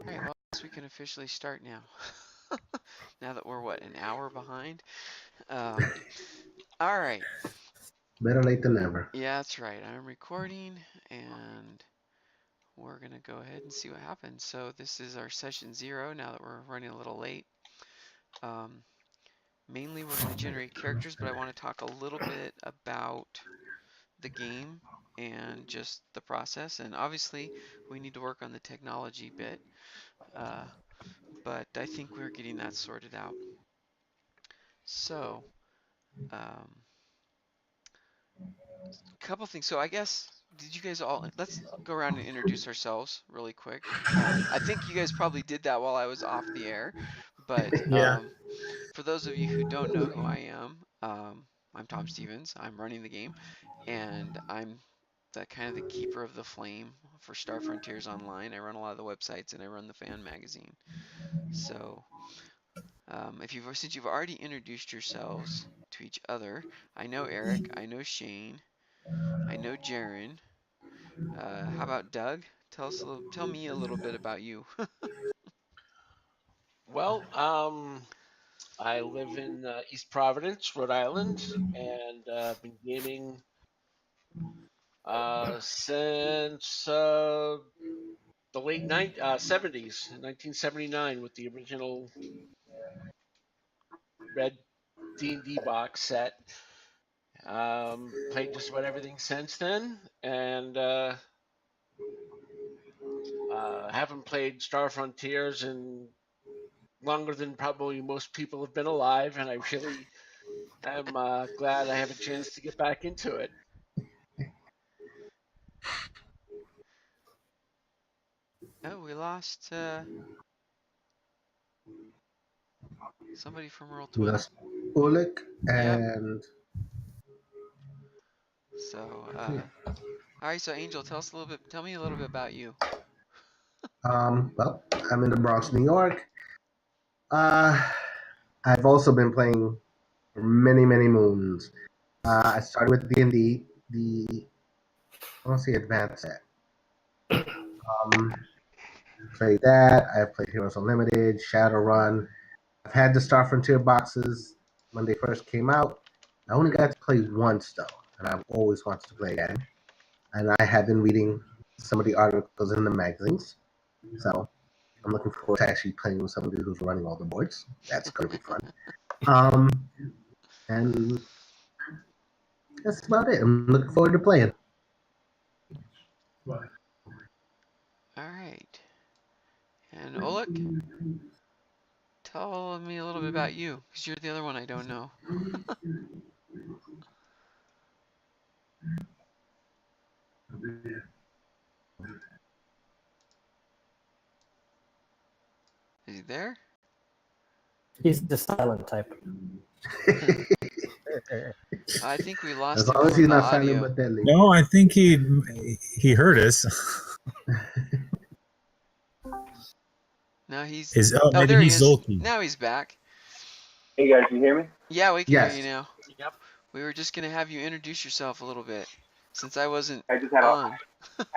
All right, well, I guess we can officially start now. Now that we're, what, an hour behind? Um, all right. Better late than never. Yeah, that's right. I'm recording, and we're going to go ahead and see what happens. So this is our session 0 now that we're running a little late. Um, Mainly, we're going to generate characters, but I want to talk a little bit about the game and just the process. And obviously, we need to work on the technology bit, uh, but I think we're getting that sorted out. So, um, couple things. So I guess, did you guys all, let's go around and introduce ourselves really quick. I think you guys probably did that while I was off the air, but Yeah. for those of you who don't know who I am, I'm Tom Stevens. I'm running the game, and I'm the kind of the keeper of the flame for Star Frontiers Online. I run a lot of the websites and I run the fan magazine. So if you've since you've already introduced yourselves to each other, I know Eric, I know Shane, I know Jaren. How about Doug? Tell me a little bit about you. Well, I live in East Providence, Rhode Island, and been gaming since the late 70s, 1979, with the original red D&D box set. Played just about everything since then, and haven't played Star Frontiers in longer than probably most people have been alive, and I really am glad I have a chance to get back into it. Oh, we lost somebody from We Roll20. got Oleg Yep. and So, all right. So, Angel, tell me a little bit about you. well, I'm in the Bronx, New York. Uh, I've also been playing for many, many moons. I started with D&D, I want to say advanced set. Played that. I've played Heroes Unlimited, Shadowrun. I've had the Star Frontier boxes when they first came out. I only got to play once though, and I've always wanted to play again. And I have been reading some of the articles in the magazines, so I'm looking forward to actually playing with somebody who's running all the boards. That's going to be fun. Um, and that's about it. I'm looking forward to playing. All right. And Oleg, tell me a little bit about you, because you're the other one I don't know. Is he there? He's the silent type. I think we lost As him long as from he's the not silent audio. but deadly. No, I think he heard us. No, he's. Oh, Maybe there he he's is. Zolki. Now he's back. Hey guys, you hear me? Yeah, we can hear you Yes. now. Yep. We were just gonna have you introduce yourself a little bit, since I wasn't I just had on.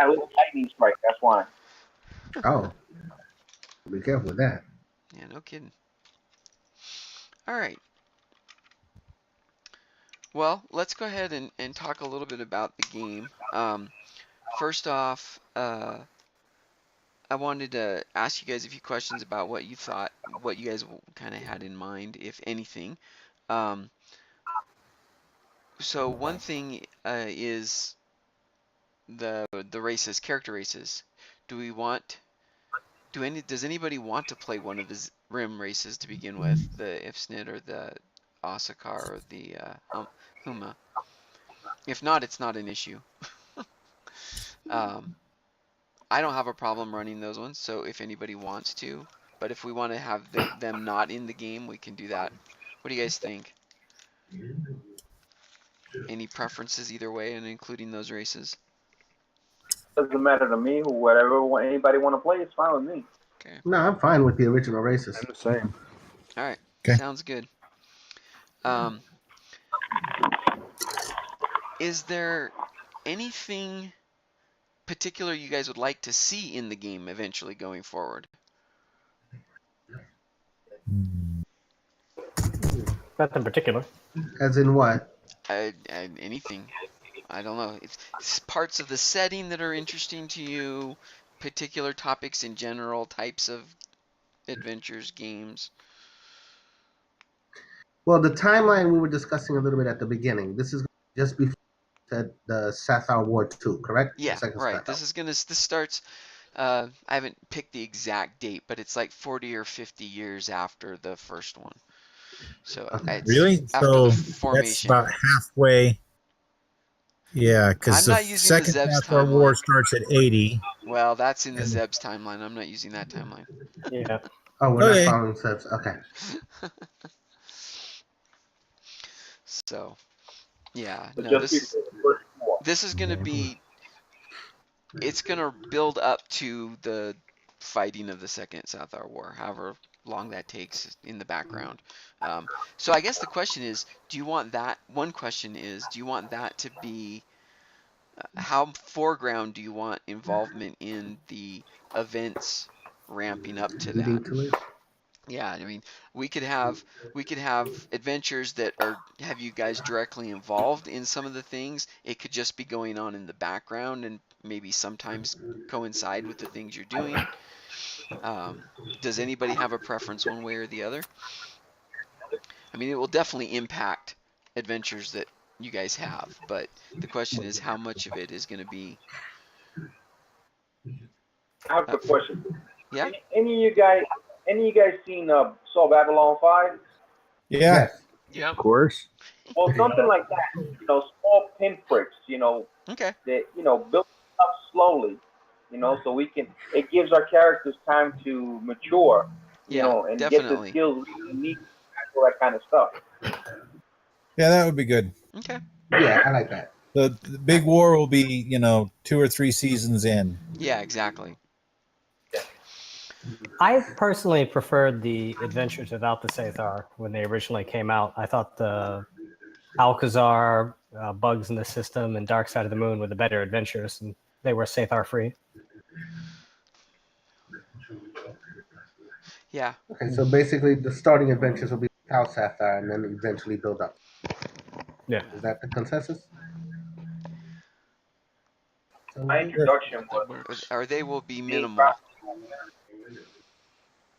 a little lightning strike. That's why. Oh, be careful with that. Yeah, no kidding. All right. Well, let's go ahead and talk a little bit about the game. First off, I wanted to ask you guys a few questions about what you thought, what you guys kind of had in mind, if anything. Um, so one thing is the races, character races. Do we want does anybody want to play one of the Rim races to begin with, the Ifsnit or the Osakar or the Huma? If not, it's not an issue. Um, I don't have a problem running those ones, so if anybody wants to, but if we want to have them not in the game, we can do that. What do you guys think? Any preferences either way, and including those races? Doesn't matter to me. Whatever anybody want to play, it's fine with me. Okay. No, I'm fine with the original races. I'm the same. All right. Okay. Sounds good. Is there anything particular you guys would like to see in the game eventually going forward? Nothing particular. As in what? Anything. I don't know. It's parts of the setting that are interesting to you, particular topics in general, types of adventures, games. Well, the timeline we were discussing a little bit at the beginning. This is just before the Sathar War 2, correct? Yeah, The second right. Sathar. This starts. I haven't picked the exact date, but it's like 40 or 50 years after the first one. So Okay. it's Really? after So the that's formation. about halfway. Yeah, because I'm the not using the second Zeb's Sathar War timeline. starts at 80. Well, that's in the And- Zeb's timeline. I'm not using that timeline. Yeah. Oh, we're Okay. not following steps. Okay. So, yeah, So no, just before the first war. this is gonna be. It's gonna build up to the fighting of the second Sathar War, however long that takes in the background. So I guess the question is, do you want that? One question is, do you want that to be? How foreground do you want involvement in the events ramping up to that? Leading to it. Yeah, I mean, we could have adventures that have you guys directly involved in some of the things. It could just be going on in the background and maybe sometimes coincide with the things you're doing. Does anybody have a preference one way or the other? I mean, it will definitely impact adventures that you guys have, but the question is how much of it is going to be. I have a question. Yeah. Any of you guys seen Saw Babylon 5? Yeah, Yes. Yeah. of course. Well, something like that. Small pinpricks. Okay. That build up slowly. So it gives our characters time to mature. Yeah, and definitely. get the skills we need to tackle that kind of stuff. Yeah, that would be good. Okay. Yeah, I like that. The big war will be, 2 or 3 seasons in. Yeah, exactly. I personally preferred the Adventures Without the Sathar when they originally came out. I thought the Alcazar, Bugs in the System, and Dark Side of the Moon were the better adventures, and they were Sathar free. Yeah. Okay, so basically the starting adventures will be Cal Sathar and then eventually build up. Yeah. Is that the consensus? My introduction That was works. Or they will be being minimal.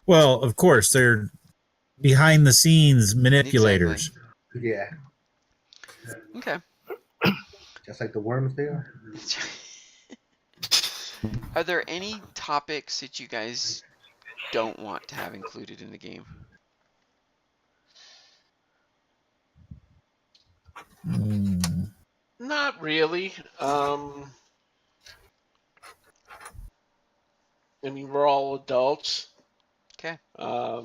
Well, of course, they're behind the scenes manipulators. Yeah, Okay. just like the worms there. Are there any topics that you guys don't want to have included in the game? Not really. I mean, we're all adults. Okay. all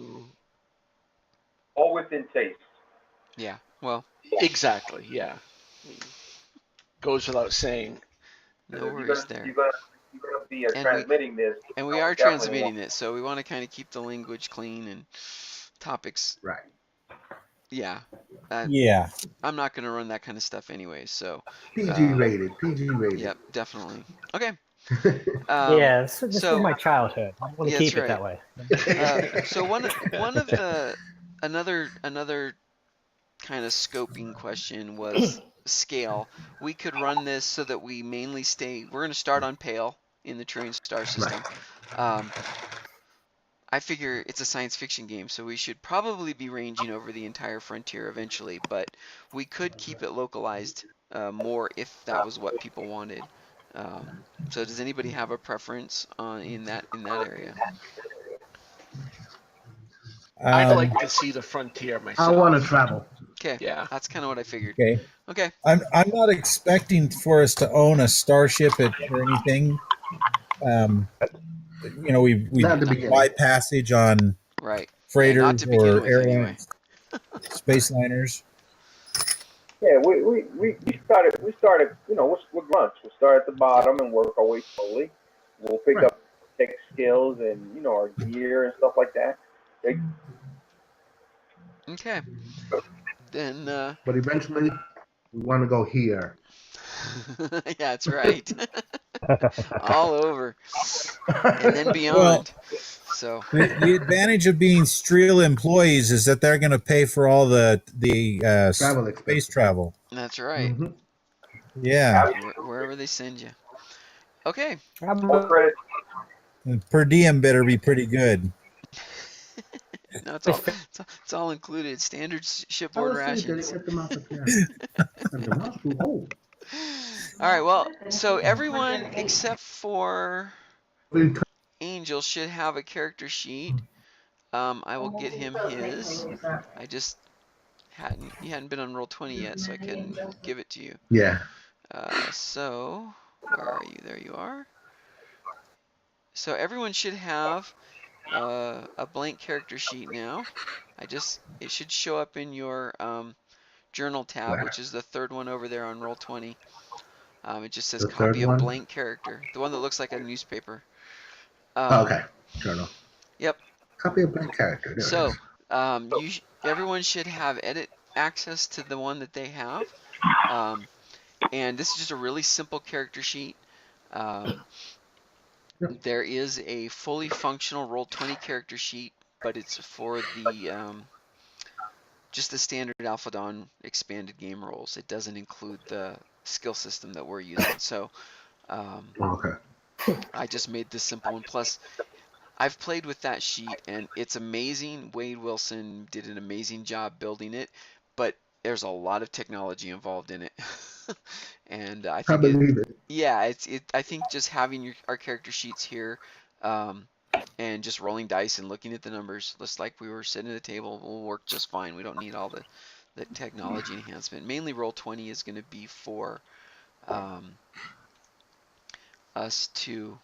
within taste. Yeah. Well, Exactly. Yeah. Goes without saying. no If worries there. You're gonna be And transmitting this. And we are definitely transmitting it, so we want to kind of keep the language clean and topics. Right. Yeah. Yeah. I'm not going to run that kind of stuff anyway, so. PG rated. PG rated. Yep, definitely. Okay. Yeah, this is so- my childhood. I want to Yeah, keep that's it that way. So one of the another kind of scoping question was scale. We could run this so that we mainly we're going to start on Pale in the Trillion Star system. I figure it's a science fiction game, so we should probably be ranging over the entire frontier eventually, but we could keep it localized more if that was what people wanted. So does anybody have a preference in that area? I'd like to see the frontier myself. I want to travel. Okay, Yeah. that's kind of what I figured. Okay. Okay, I'm not expecting for us to own a starship or anything. We Not at the beginning. buy passage on right. freighters not to begin or with, airlines, space liners. Yeah, we started with grunts. We'll start at the bottom and work our way slowly. We'll pick Right. up tech skills and our gear and stuff like that. Okay. Then, But eventually, we want to go here. yeah, that's right. All over. And then beyond. So The advantage of being Streel employees is that they're going to pay for all the Travel space expenses. travel. that's right. Mhm. Yeah, Wherever they send you. Okay. More credit. and per diem better be pretty good. No, it's all included. Standard shipboard rations. Get them out the Cut them out too old. All right. Well, so everyone except for Angel should have a character sheet. I will get him his. I just he hadn't been on Roll20 yet, so I couldn't give it to you. Yeah. So where are you? There you are. So everyone should have a blank character sheet now. It should show up in your journal tab, which is the third one over there on Roll20. It just says The copy third of one? blank character, the one that looks like a newspaper. Okay. Journal. Yep. Copy of blank character. There So it is. everyone should have edit access to the one that they have. And this is just a really simple character sheet. There is a fully functional Roll20 character sheet, but it's for the just the standard Alphadon expanded game rules. It doesn't include the skill system that we're using. So Okay. I just made this simple one. Plus, I've played with that sheet and it's amazing. Wade Wilson did an amazing job building it, but there's a lot of technology involved in it. And I I think believe it. yeah, I think just having our character sheets here, and just rolling dice and looking at the numbers, just like we were sitting at a table, will work just fine. We don't need all the technology enhancement. Mainly Roll20 is going to be for us to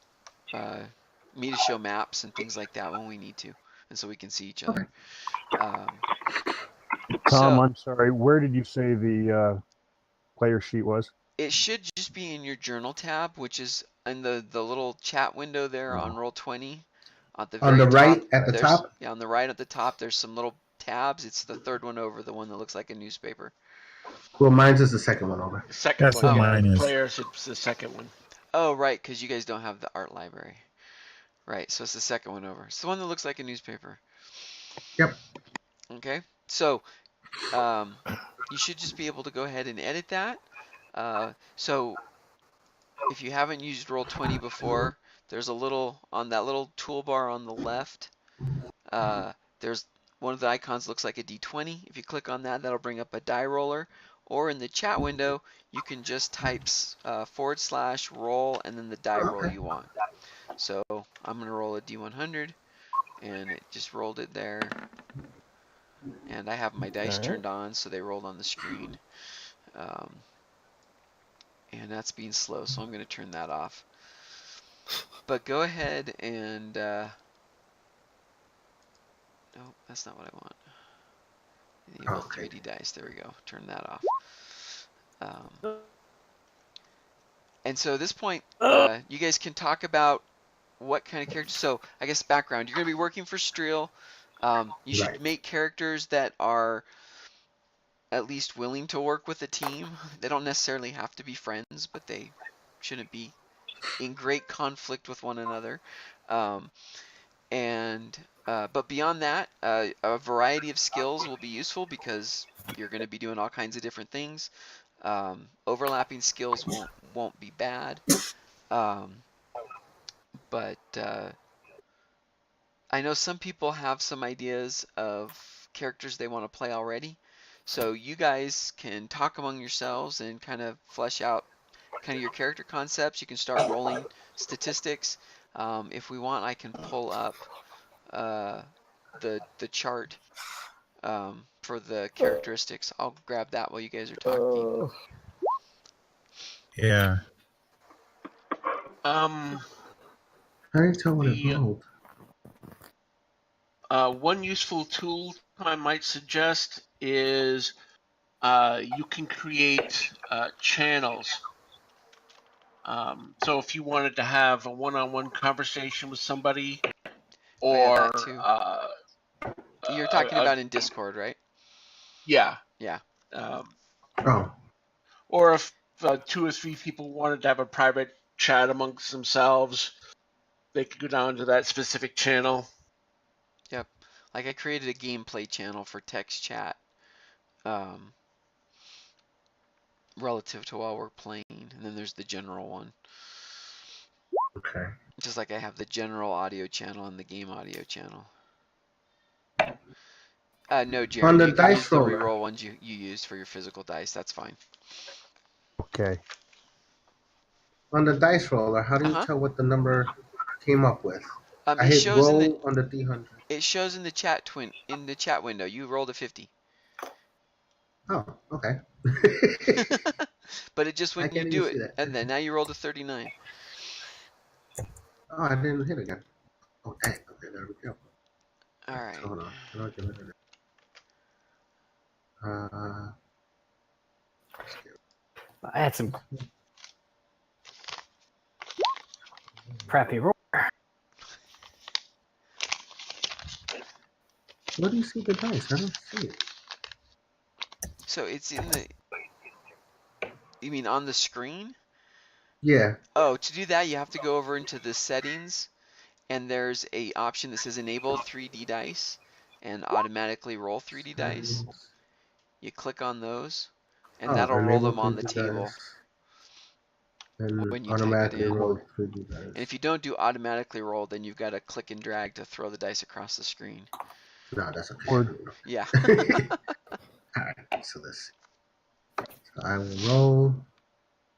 me to show maps and things like that when we need to, and so we can see each other. Tom, So I'm sorry. Where did you say the player sheet was? it should just be in your journal tab, which is in the little chat window there on Roll20. At the On very the right top, at the there's, top? yeah, on the right at the top, there's some little tabs. It's the third one over, the one that looks like a newspaper. Well, mine's is the second one over. The second That's one, what yeah. mine The is. players, it's the second one. Oh, right, because you guys don't have the art library. Right, so it's the second one over. It's the one that looks like a newspaper. Yep. Okay, so you should just be able to go ahead and edit that. So if you haven't used Roll20 before, there's a little, on that little toolbar on the left, there's one of the icons looks like a D20. If you click on that, that'll bring up a die roller. Or in the chat window, you can just type / roll and then the die roll you want. So I'm going to roll a D100, and it just rolled it there. And I have my dice turned on, so they rolled on the screen. And that's being slow, so I'm going to turn that off. But go ahead and no, that's not what I want. Enable 3D dice. There we go. Turn that off. And so at this point, you guys can talk about what kind of characters. So I guess background. You're going to be working for Streel. You should make characters that are at least willing to work with a team. They don't necessarily have to be friends, but they shouldn't be in great conflict with one another. But beyond that, a variety of skills will be useful because you're going to be doing all kinds of different things. Overlapping skills won't be bad. But I know some people have some ideas of characters they want to play already. So you guys can talk among yourselves and kind of flesh out kind of your character concepts. You can start rolling statistics. If we want, I can pull up the chart for the characteristics. I'll grab that while you guys are talking. Yeah. How do you tell when it's rolled? One useful tool I might suggest is you can create channels. So if you wanted to have a one-on-one conversation with somebody, or that too. You're talking about in Discord, right? Yeah. Yeah. Or if 2 or 3 people wanted to have a private chat amongst themselves, they could go down to that specific channel. Like I created a gameplay channel for text chat, relative to while we're playing, and then there's the general one. Okay. Just like I have the general audio channel and the game audio channel. No, On Jared, the you can use dice the roller. reroll ones you used for your physical dice. That's fine. Okay. On the dice roller, how do you Uh-huh. tell what the number came up with? I It hit shows in the roll on the D100. it shows in the chat window. You rolled a 50. Oh, okay. But it just I when you can't even do see it, that. and then now you rolled a 39. Oh, I didn't hit again. Oh, dang. Okay, gotta be careful. All right. Hold on. How do I get rid of it? I had some crappy roll. Where do you see the dice? I don't see it. So it's in the. You mean on the screen? Yeah. Oh, to do that, you have to go over into the settings, and there's a option that says enable 3D dice and automatically roll 3D dice. You click on those, and that'll roll enable them on the 3D table dice. And when you type it automatically in. roll 3D And dice. if you don't do automatically roll, then you've got to click and drag to throw the dice across the screen. No, that's okay. Or- Yeah. Alright, so let's see. So I will roll.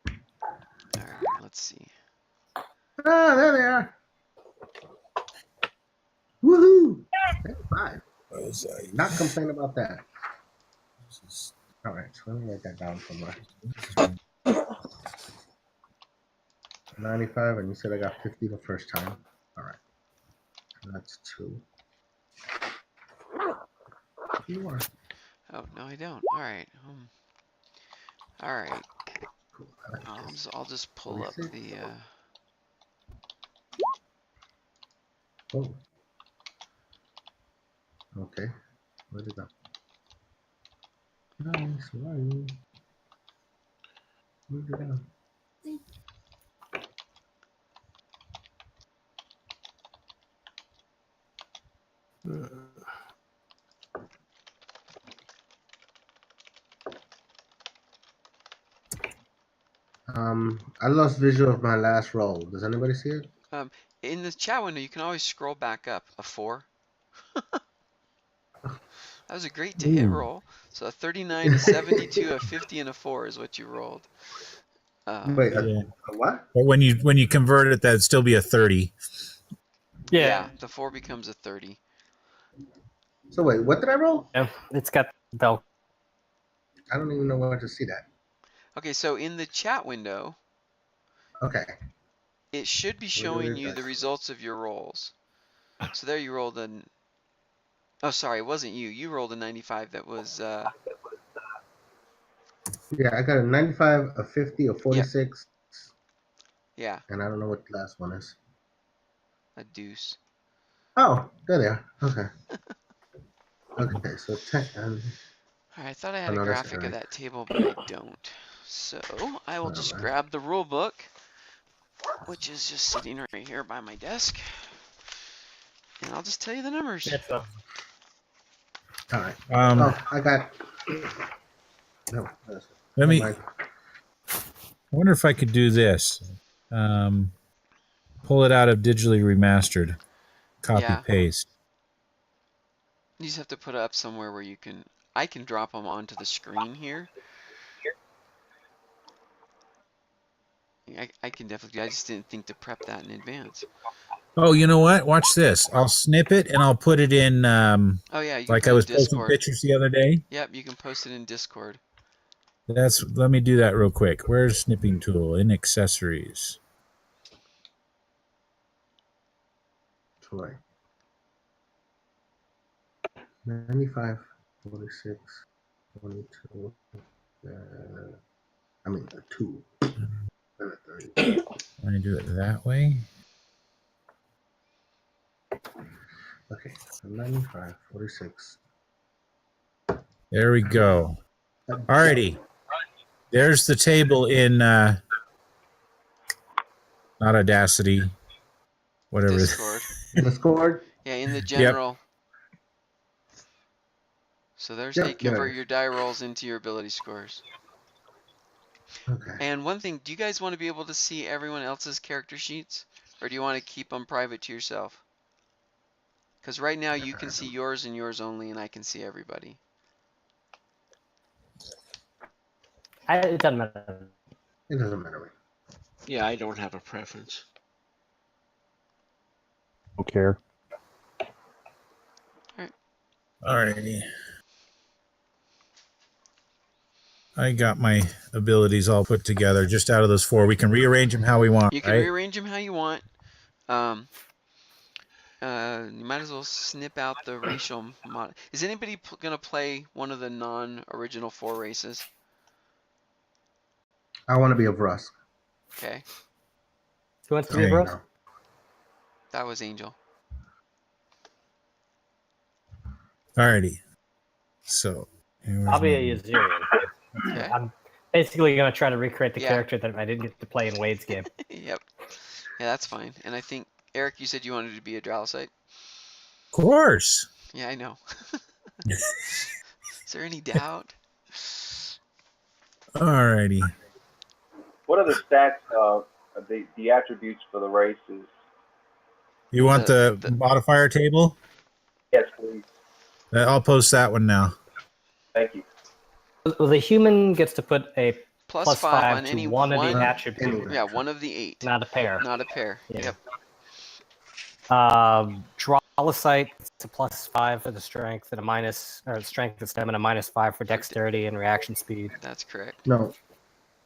All right, let's see. Ah, there they are. Woohoo! That's 5. Not complain about that. Alright, so let me write that down somewhere. 95, and you said I got 50 the first time. Alright. That's 2. You are. Oh no, I don't. All right. All right. Cool. I like this. I'll just pull up 46. the. Oh. Okay. Where'd it go? Nice. One. Where'd it go? I lost visual of my last roll. Does anybody see it? In the chat window, you can always scroll back up. A 4. That was a great to hit Ooh. roll. So a 39, a 72, a 50, and a 4 is what you rolled. Wait, Yeah. a what? But when you convert it, that'd still be a 30. Yeah, the 4 becomes a 30. So wait, what did I roll? Yeah, it's got bell. I don't even know where to see that. Okay, so in the chat window, Okay. it should be Where do showing we you the dice? results of your rolls. So there you rolled an. Oh, sorry, it wasn't you. You rolled a 95 that was. Yeah, I got a 95, a 50, a 46, Yeah, and I don't know what the last one is. a deuce. Oh, there they are. Okay. Okay, so 10. All right, I thought I had Oh, a no, that's graphic of Eric. that table, but I don't. So I will just Alright. grab the rule book, which is just sitting right here by my desk, and I'll just tell you the numbers. It's All right. Um, Oh, I got. No, that's let me. never mind. I wonder if I could do this. Pull it out of digitally remastered. Copy Yeah. paste. You just have to put it up somewhere where you can. I can drop them onto the screen here. I can definitely. I just didn't think to prep that in advance. Oh, you know what? Watch this. I'll snip it and I'll put it in. Oh yeah, you can Like put I it in was posting Discord. pictures the other day. Yep, you can post it in Discord. Let me do that real quick. Where's snipping tool? In accessories. Troy. 95, 46, 22. I mean, a 2. And a 30. Let me do it that way. Okay, so 95, 46. There we go. Alrighty. There's the table in not Audacity. Whatever. Discord. Discord. Yeah, in the general. So there's Yep, how you convert there. your die rolls into your ability scores. Okay. And one thing, do you guys want to be able to see everyone else's character sheets? Or do you want to keep them private to yourself? Because right now you can see yours and yours only, and I can see everybody. It doesn't matter. It doesn't matter to me. Yeah, I don't have a preference. Don't care. Alrighty. I got my abilities all put together just out of those 4. We can rearrange them how we want, You can right? rearrange them how you want. You might as well snip out the racial mod. Is anybody gonna play one of the non-original 4 races? I want to be a Brusk. Okay, Who wants to be There a you bros? No. that was Angel. Alrighty. So here's I'll be my- a Yazirian. Okay. I'm basically going to try to recreate the Yeah. character that I didn't get to play in Wade's game. Yep. Yeah, that's fine. And I think Eric, you said you wanted to be a Dralosite. Of course. Yeah, I know. Is there any doubt? Alrighty. What are the stats? The attributes for the races? You want the modifier table? Yes, please. I'll post that one now. Thank you. Well, the human gets to put a Plus 5 5 on to any one of the one. attributes, Yeah, one of the 8. not a pair. Not a pair. Yeah. Yep. Drolosite, it's a +5 for the strength and a minus, or strength and stamina, -5 for dexterity and reaction speed. That's correct. No.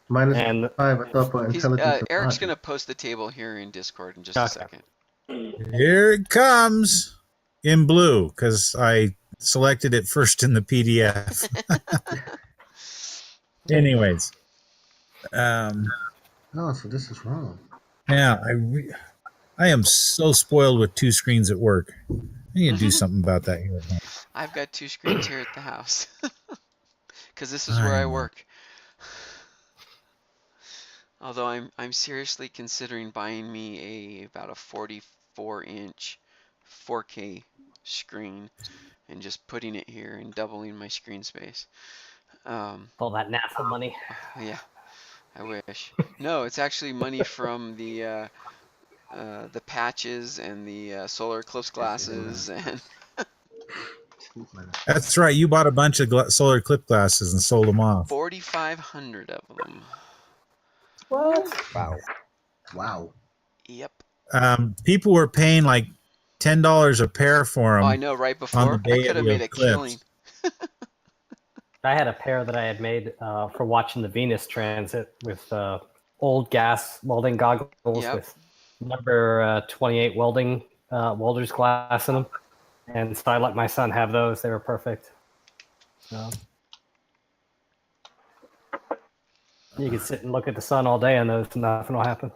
Minus And 5, I thought, for He's, intelligence. and Eric's logic. gonna post the table here in Discord in just a Okay. second. Here it comes in blue because I selected it first in the PDF. Anyways, Oh, so this is wrong. yeah, I am so spoiled with 2 screens at work. I need to do something about that here at home. I've got 2 screens here at the house. Because this is where I work. Although I'm seriously considering buying me about a 44-inch 4K screen and just putting it here and doubling my screen space. all that NASA money. Yeah, I wish. No, it's actually money from the patches and the solar eclipse glasses and That's right. You bought a bunch of solar clip glasses and sold them off. 4,500 of them. What? Wow. Wow. Yep. People were paying like $10 a pair for them. Oh, I know. Right before, I day could of have the made a eclipse. killing. I had a pair that I had made for watching the Venus transit with old gas welding goggles Yep. with number 28 welding welder's glass in them. And so I let my son have those. They were perfect. So you could sit and look at the sun all day on those and nothing will happen.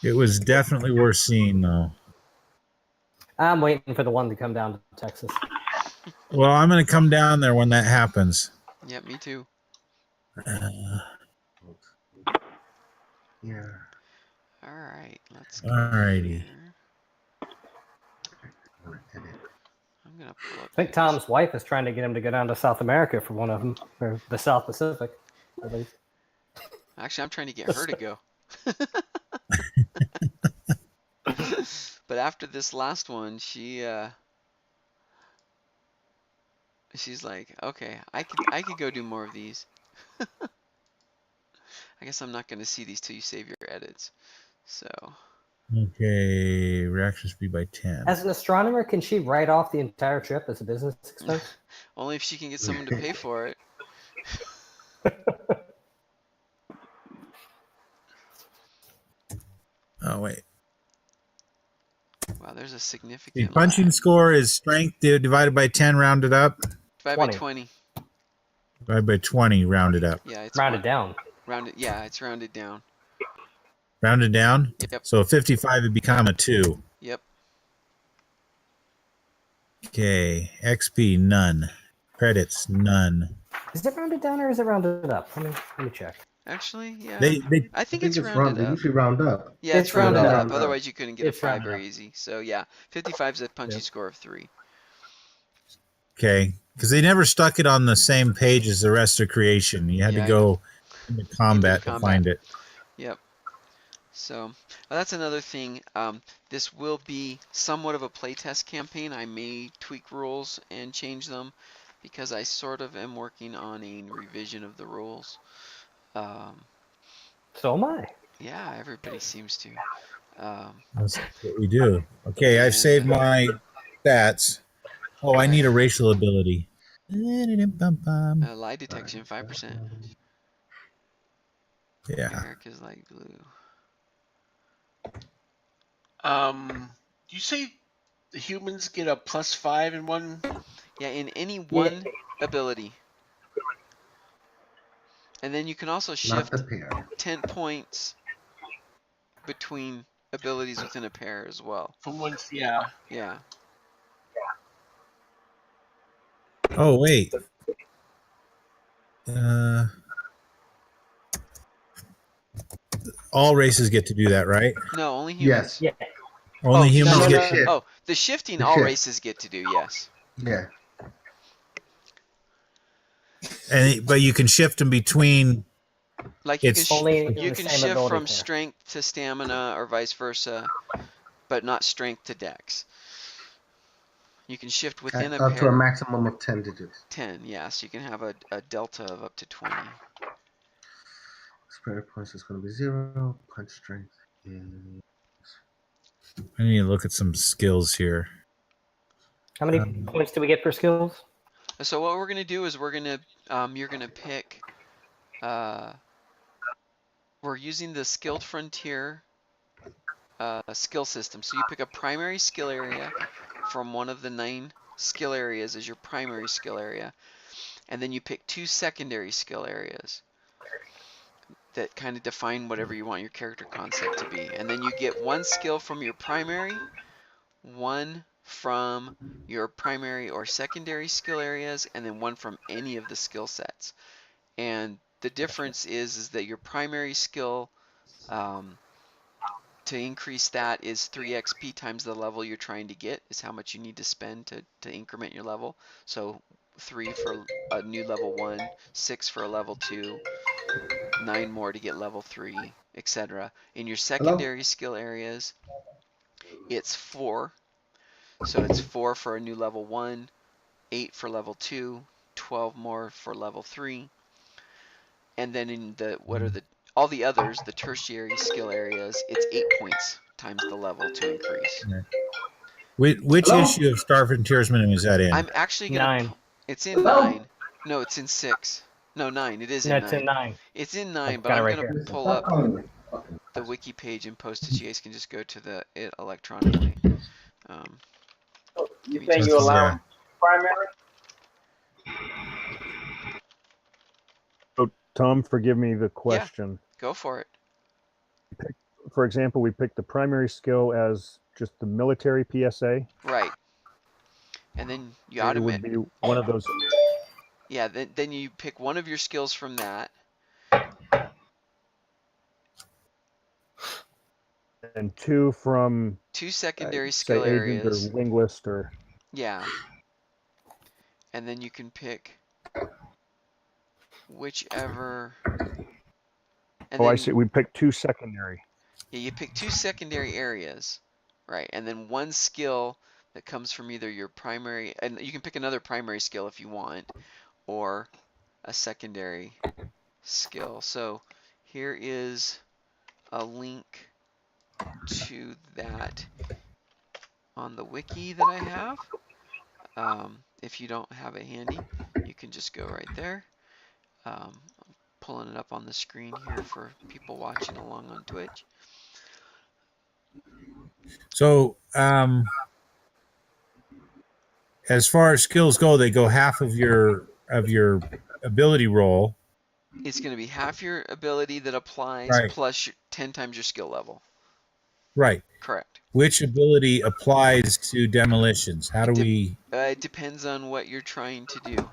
It was definitely worth seeing, though. I'm waiting for the one to come down to Texas. Well, I'm going to come down there when that happens. Yep, me too. Yeah. All right, let's go. Alrighty. here. I'm gonna edit. I'm gonna pull up. I think Tom's wife is trying to get him to go down to South America for one of them, or the South Pacific, at least. Actually, I'm trying to get her to go. But after this last one, she's like, okay, I could go do more of these. I guess I'm not gonna see these till you save your edits. So Okay, reaction speed by 10. As an astronomer, can she write off the entire trip as a business expense? only if she can get someone to pay for it. Oh, wait. Wow, there's a The significant punching lag. score is strength divided by 10 rounded up. Divided by 20. 20. Divided by 20 rounded up. Yeah, it's Rounded down. rounded. Yeah, it's rounded down. Rounded down? Yep. So 55 would become a 2. Yep. Okay, XP, none. Credits, none. Is it rounded down or is it rounded up? Let me check. Actually, yeah. They I think it's They rounded up. usually round up. Yeah, it's It's rounded rounded up. up. Otherwise, you couldn't get It's a 5 rounded very up. easy. So yeah, 55 is a punchy Yep. score of 3. Okay. because they never stuck it on the same page as the rest of creation. You had Yeah, to I go into combat to combat. find it. Yep. So that's another thing. This will be somewhat of a playtest campaign. I may tweak rules and change them because I sort of am working on a revision of the rules. So am I. Yeah, everybody seems to. That's what we do. Okay, I've saved my stats. Oh, I need a racial ability. Lie detection 5%. Yeah. America's light blue. You say the humans get a +5 in one? Yeah, in any one ability. And then you can also Not shift the pair. 10 points between abilities within a pair as well. From one, yeah. Yeah. Oh, wait. All races get to do that, right? No, only humans. Yes. Yeah. Only humans no, get. the shift. Oh, the shifting The all shift. races get to do, yes. Yeah. But you can shift them between. Like you It's can only in you the can same shift ability from pair. strength to stamina or vice versa, but not strength to dex. You can shift within a Up to a pair. maximum of 10 digits. 10, yes. You can have a delta of up to 20. Spirit points is going to be 0. Punch strength is. I need to look at some skills here. How many points do we get for skills? So what we're gonna do is we're gonna you're gonna pick. We're using the Skilled Frontier skill system. So you pick a primary skill area from one of the 9 skill areas as your primary skill area, and then you pick 2 secondary skill areas that kind of define whatever you want your character concept to be. And then you get 1 skill from your primary, 1 from your primary or secondary skill areas, and then 1 from any of the skill sets. And the difference is that your primary skill, to increase that, is 3 XP times the level you're trying to get, is how much you need to spend to increment your level. So 3 for a new level 1, 6 for a level 2, 9 more to get level 3, etc. In your secondary skill areas, it's 4. So it's 4 for a new level 1, 8 for level 2, 12 more for level 3. And then in all the others, the tertiary skill areas, it's 8 points times the level to increase. Which issue of Star Frontiersman is that in? I'm actually gonna. 9. It's in 9. No, it's in 6. No, 9. It is No, in it's 9. in 9. It's in 9, I've but got it I'm right gonna here. pull up the wiki page and post it. So you guys can just go to it electronically. You me saying just you a allow second. primary? So, Tom, forgive me the question. Go for it. For example, we picked the primary skill as just the military PSA. Right. And then you It would be one of those. Yeah, then you pick one of your skills from that. And 2 from 2 secondary say skill agent areas. or linguist or. Yeah. And then you can pick whichever. And I then, see. We picked 2 secondary. Yeah, you pick 2 secondary areas, right? And then 1 skill that comes from either your primary, and you can pick another primary skill if you want, or a secondary skill. So here is a link to that on the wiki that I have. If you don't have it handy, you can just go right there. I'm pulling it up on the screen here for people watching along on Twitch. So, as far as skills go, they go half of your ability roll. It's going to be half your ability that applies Right. plus 10 times your skill level. Right. Correct. Which ability applies to demolitions? How do we? It depends on what you're trying to do.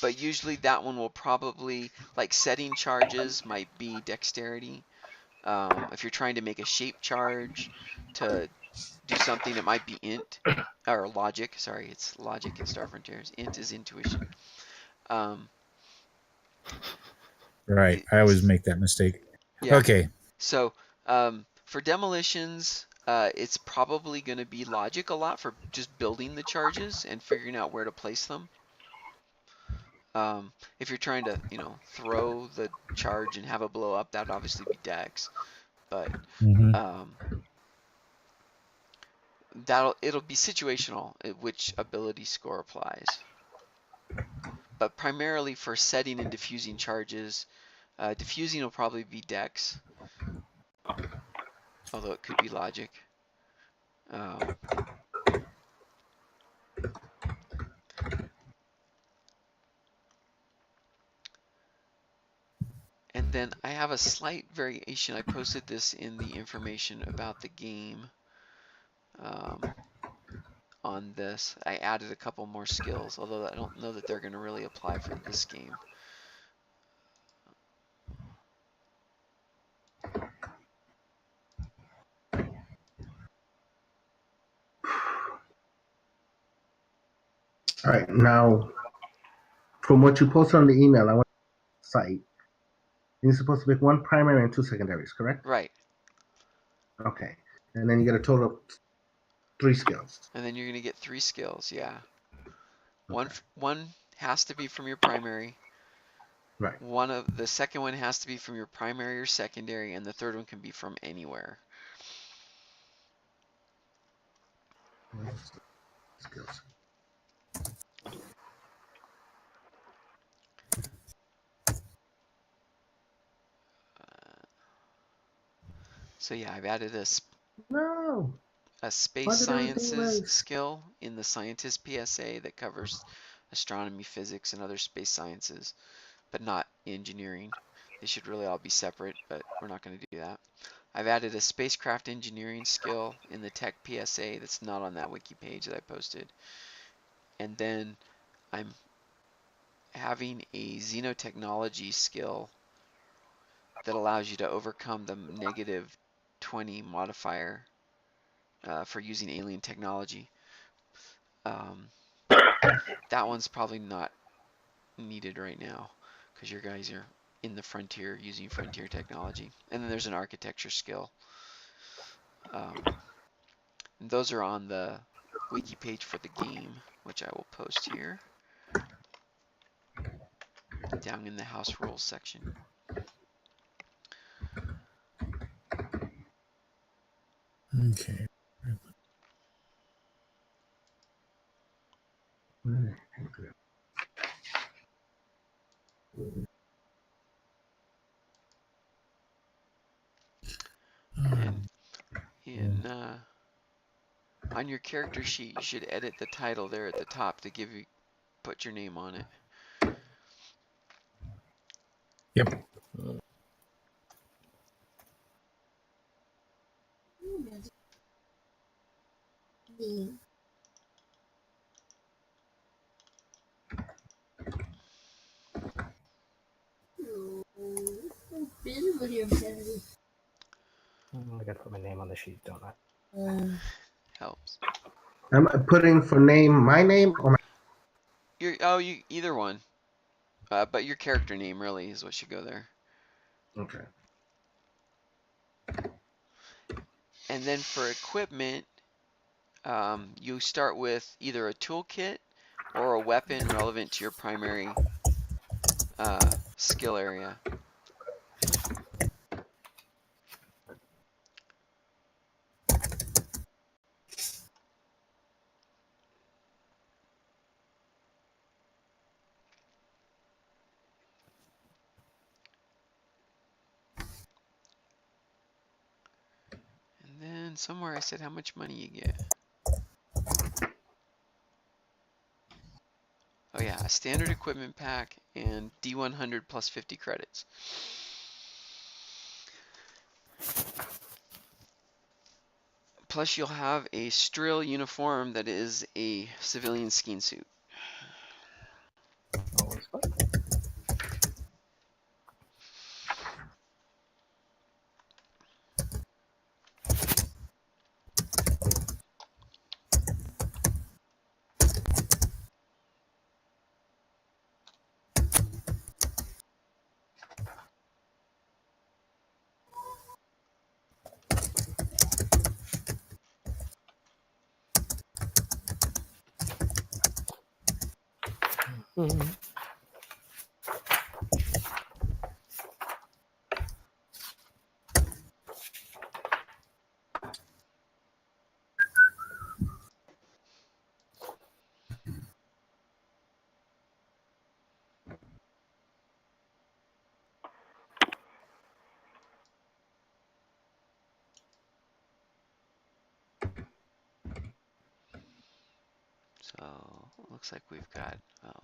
But usually that one will probably, like setting charges might be dexterity. If you're trying to make a shape charge to do something, it might be int or logic. Sorry, it's logic in Star Frontiers. Int is intuition. Right. I always make that mistake. Yeah. Okay. So for demolitions, it's probably going to be logic a lot for just building the charges and figuring out where to place them. If you're trying to, throw the charge and have it blow up, that would obviously be Dex. But Mhm. it'll be situational which ability score applies. But primarily for setting and diffusing charges, diffusing will probably be Dex, although it could be logic. And then I have a slight variation. I posted this in the information about the game on this. I added a couple more skills, although I don't know that they're going to really apply for this game. All right, now, from what you posted on the email, I want the site. You're supposed to make 1 primary and 2 secondaries, correct? Right. Okay, and then you get a total of 3 skills. And then you're going to get 3 skills, yeah. One has to be from your primary. Right. The second one has to be from your primary or secondary, and the third one can be from anywhere. Skills. So yeah, I've added a No. space Why did everything sciences race? skill in the scientist PSA that covers astronomy, physics, and other space sciences, but not engineering. They should really all be separate, but we're not going to do that. I've added a spacecraft engineering skill in the tech PSA that's not on that wiki page that I posted. And then I'm having a xenotechnology skill that allows you to overcome the -20 modifier for using alien technology. That one's probably not needed right now because your guys are in the frontier using frontier technology. And then there's an architecture skill. And those are on the wiki page for the game, which I will post here down in the house rules section. Okay. And on your character sheet, you should edit the title there at the top to put your name on it. Yep. I gotta put my name on the sheet, don't I? Helps. I'm putting for name my name or Either one. But your character name really is what should go there. okay. And then for equipment, you start with either a toolkit or a weapon relevant to your primary skill area. And then somewhere I said how much money you get. Oh yeah, a standard equipment pack and D100 plus 50 credits. Plus you'll have a Strill uniform that is a civilian skiing suit. Always fun. Mhm. So looks like we've got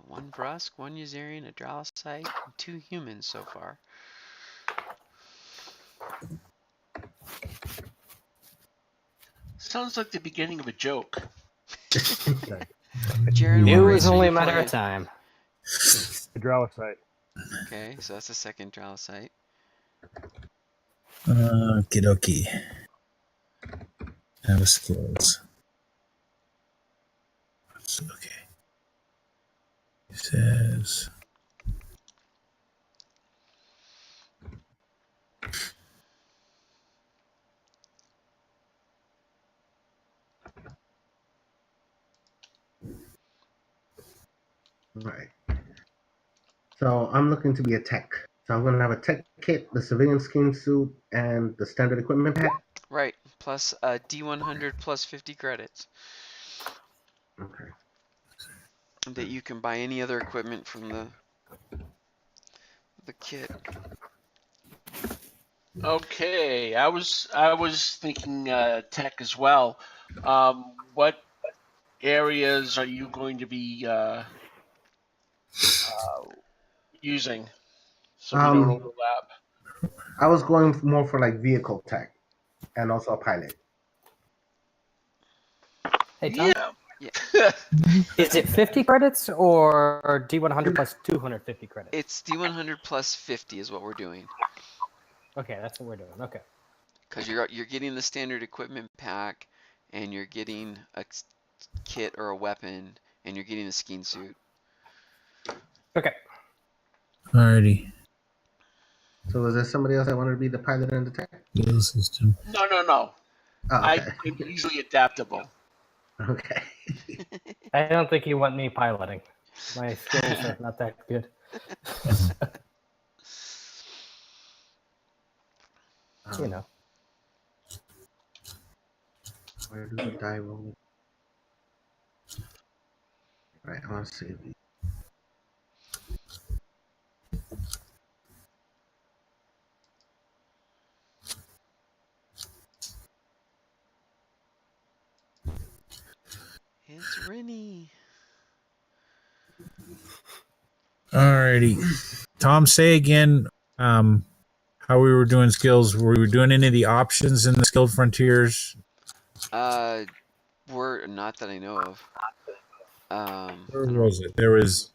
one Brusk, one Uzarian, a Drowsite, and 2 humans so far. Sounds like the beginning of a joke. Jaren, Knew what it race was are only you a matter playing? of time. Hydraulicite. Okay, so that's the second Drowsite. Okie dokie. Have skills. Okay. It says. Right. So I'm looking to be a tech. So I'm going to have a tech kit, the civilian skin suit, and the standard equipment pack. Right, plus D100 plus 50 credits Okay. that you can buy any other equipment from the kit. Okay, I was thinking tech as well. What areas are you going to be using so we don't Um, overlap? I was going more for like vehicle tech and also a pilot. Hey, Tom, Yeah. is it 50 credits or D100 plus 250 credits? It's D100 plus 50 is what we're doing. Okay, that's what we're doing. Okay. Because you're getting the standard equipment pack, and you're getting a kit or a weapon, and you're getting a skin suit. Okay. Alrighty. So is there somebody else that wanted to be the pilot and the tech? Skill system. No. Oh, I okay. am easily adaptable. Okay. I don't think you want me piloting. My skills are not that good. You know. Where do the die roll? Right, I want to save these. It's Rennie. Alrighty. Tom, say again how we were doing skills. Were we doing any of the options in the skilled frontiers? We're not that I know of. Where was it? There was,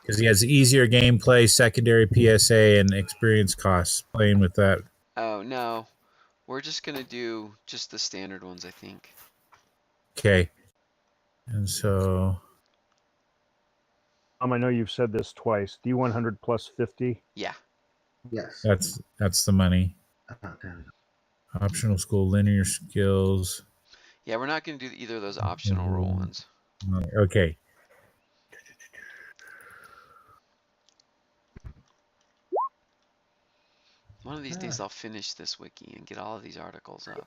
because he has easier gameplay, secondary PSA, and experience costs. Playing with that. Oh no, we're just gonna do just the standard ones, I think. Okay. And so I know you've said this twice. D100 plus 50. Yeah. Yes. that's the money. There we go. Optional school linear skills. Yeah, we're not gonna do either of those optional roll ones. Okay. One of these days I'll finish this wiki and get all of these articles up.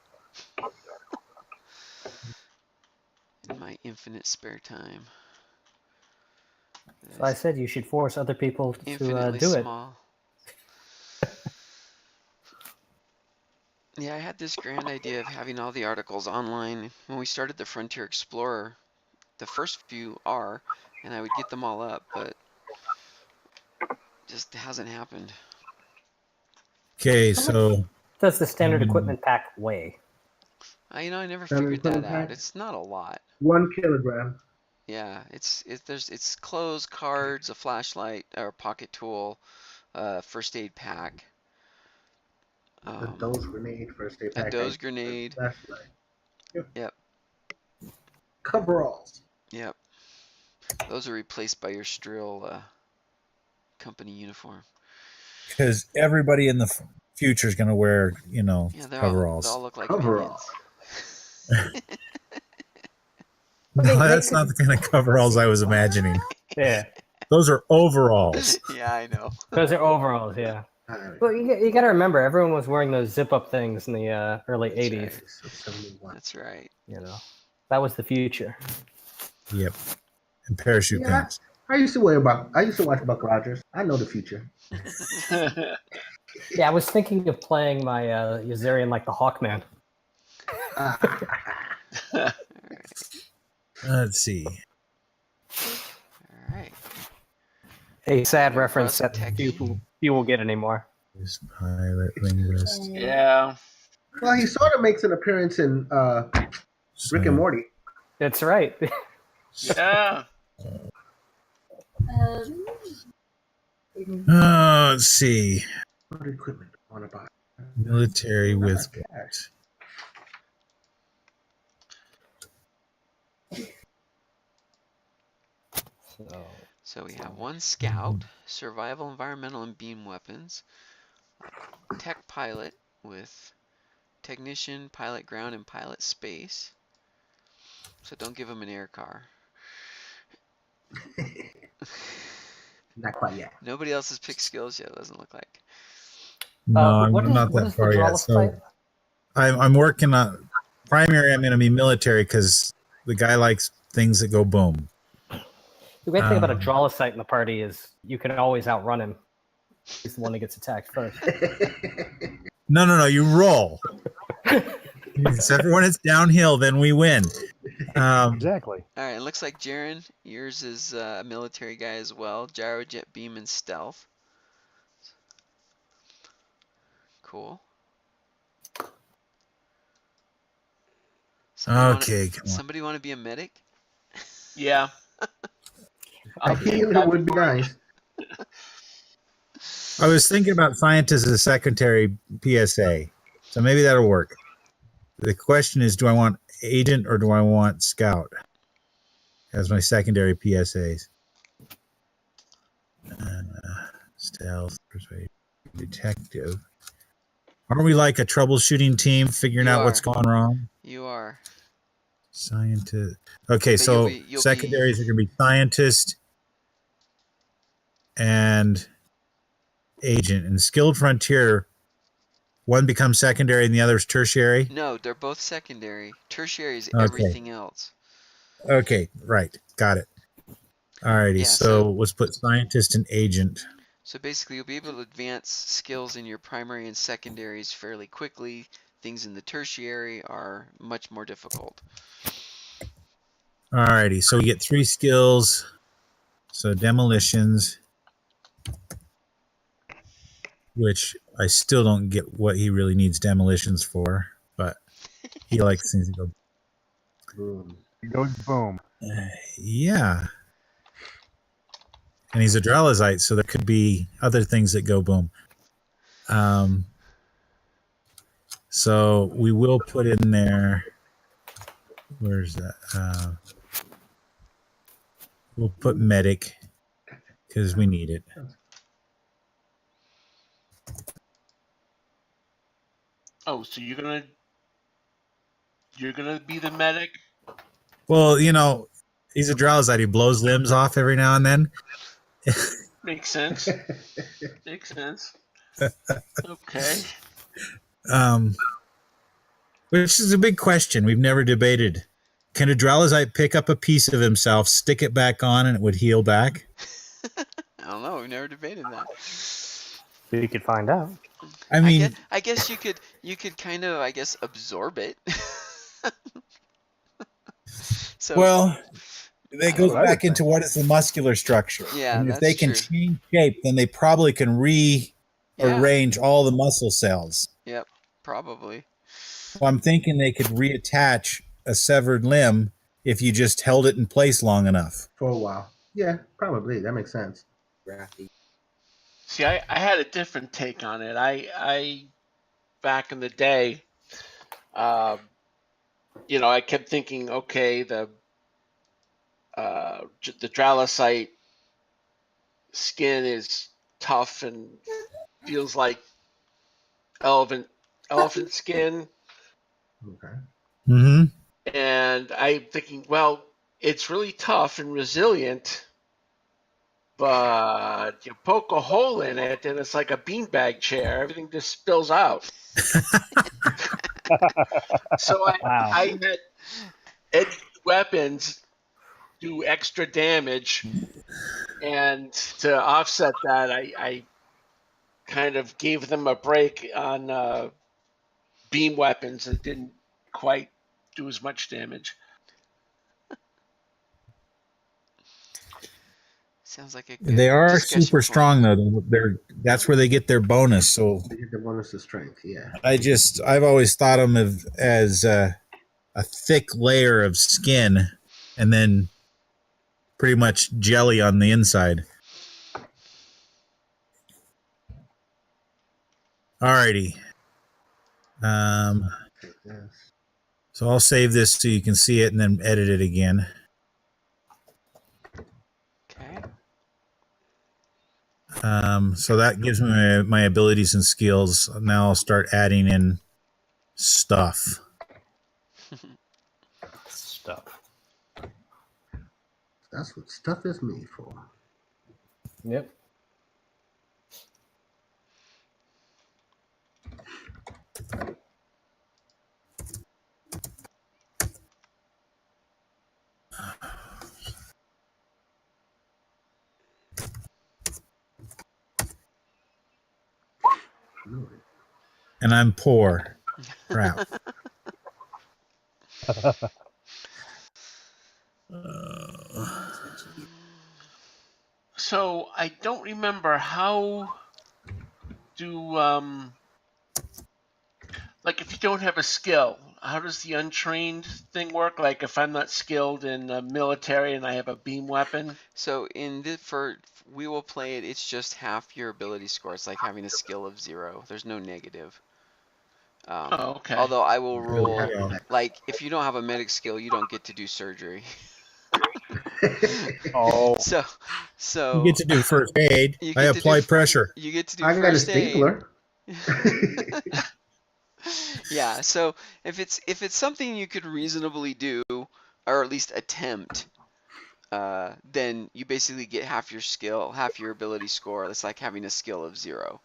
In my infinite spare time. So I said you should force other people to Infinitely do it. small. Yeah, I had this grand idea of having all the articles online. When we started the Frontier Explorer, the first few are, and I would get them all up, but just hasn't happened. Okay, so Does the standard equipment pack weigh? I never Standard figured that equipment out. pack? It's not a lot. 1 kilogram. Yeah, it's clothes, cards, a flashlight or pocket tool, first aid pack. A dose grenade, first aid A pack. dose grenade. Flashlight. Yep. Coveralls. Yep. Those are replaced by your Strill company uniform. because everybody in the future is going to wear, Yeah, they coveralls. all look like Coveralls. minions. No, that's not the kind of coveralls I was imagining. Yeah, Those are overalls. Yeah, I know. those are overalls. Yeah. All right. Well, you got to remember, everyone was wearing those zip-up things in the early That's '80s. right. So 71. That's right. You know, that was the future. Yep. And parachute Yeah. pants. I used to watch Buck Rogers. I know the future. Yeah, I was thinking of playing my Yazarian like the Hawkman. Let's see. All right. A sad Better reference cross that tech. few will get anymore. This pilot linguist. Yeah. Well, he sort of makes an appearance in Rick and Morty. That's right. Yeah. Let's see. What equipment on a buy? Military with Cash. So we have one scout, survival, environmental, and beam weapons. Tech pilot with technician, pilot ground, and pilot space. So don't give him an air car. Not quite yet. Nobody else has picked skills yet, it doesn't look like. No, I'm what not what that is far the yet. Dralis So type? I'm working on primary. I'm going to be military because the guy likes things that go boom. The great thing about a Um, Dralisite in the party is you can always outrun him. He's the one that gets attacked first. No. You roll. Except for when it's downhill, then we win. Exactly. All right, it looks like Jaren, yours is a military guy as well. Gyrojet, beam, and stealth. Cool. Okay, come on. Somebody want to be a medic? Yeah. I feel it would be nice. I was thinking about scientist as a secondary PSA, so maybe that'll work. The question is, do I want agent or do I want scout as my secondary PSAs? Stealth, persuade, detective. Aren't we like a troubleshooting team figuring You out what's are. going wrong? You are. Scientist. Okay, But so you'll secondaries are going to be scientist and agent. And skilled frontier, one becomes secondary and the other is tertiary. No, they're both secondary. Tertiary is Okay. everything else. Okay, right. Got it. Alrighty, Yeah, so so- let's put scientist and agent. So basically, you'll be able to advance skills in your primary and secondaries fairly quickly. Things in the tertiary are much more difficult. Alrighty, so we get 3 skills. So demolitions, which I still don't get what he really needs demolitions for, but he likes things that go. Boom. It goes boom. Yeah. And he's a Dralisite, so there could be other things that go boom. So we will put in there. Where's that? We'll put medic because we need it. Oh, so you're gonna be the medic? Well, you know, he's a Dralisite. He blows limbs off every now and then. Makes sense. Makes sense. Okay. Which is a big question we've never debated. Can a Dralisite pick up a piece of himself, stick it back on, and it would heal back? I don't know. We've never debated that. So you could find out. I mean, I guess you could kind of, I guess, absorb it. So well, that goes what I would back into what is the muscular structure. Yeah, and if that's they can true. change shape, then they probably can rearrange all the muscle cells. Yep, probably. So I'm thinking they could reattach a severed limb if you just held it in place long enough. For a while. Yeah, probably. That makes sense. See, I had a different take on it. I back in the day, I kept thinking, okay, the Dralisite skin is tough and feels like elephant skin, Okay. Mm-hmm. and I'm thinking, well, it's really tough and resilient, but you poke a hole in it and it's like a beanbag chair. Everything just spills out. So Wow. I had edgy weapons do extra damage, and to offset that, I kind of gave them a break on beam weapons that didn't quite do as much damage. Sounds like a good They are discussion super point. strong though. That's where they get their bonus. So They get the bonus of strength. Yeah. I've always thought of them as a thick layer of skin, and then pretty much jelly on the inside. Alrighty. Take this. So I'll save this so you can see it and then edit it again. Okay. So that gives me my abilities and skills. Now I'll start adding in stuff. Stuff. That's what stuff is made for. Yep. And I'm poor. Crap. So I don't remember how do like if you don't have a skill, how does the untrained thing work? Like if I'm not skilled in military and I have a beam weapon. So we will play it. It's just half your ability score. It's like having a skill of 0. There's no negative. Oh, okay. Although I will Really rule, have that. like, if you don't have a medic skill, you don't get to do surgery. Oh, So You get to do first aid. You I get to apply do- pressure. you get to do I got a first aid. stapler. Yeah, so if it's something you could reasonably do, or at least attempt, then you basically get half your skill, half your ability score. It's like having a skill of 0.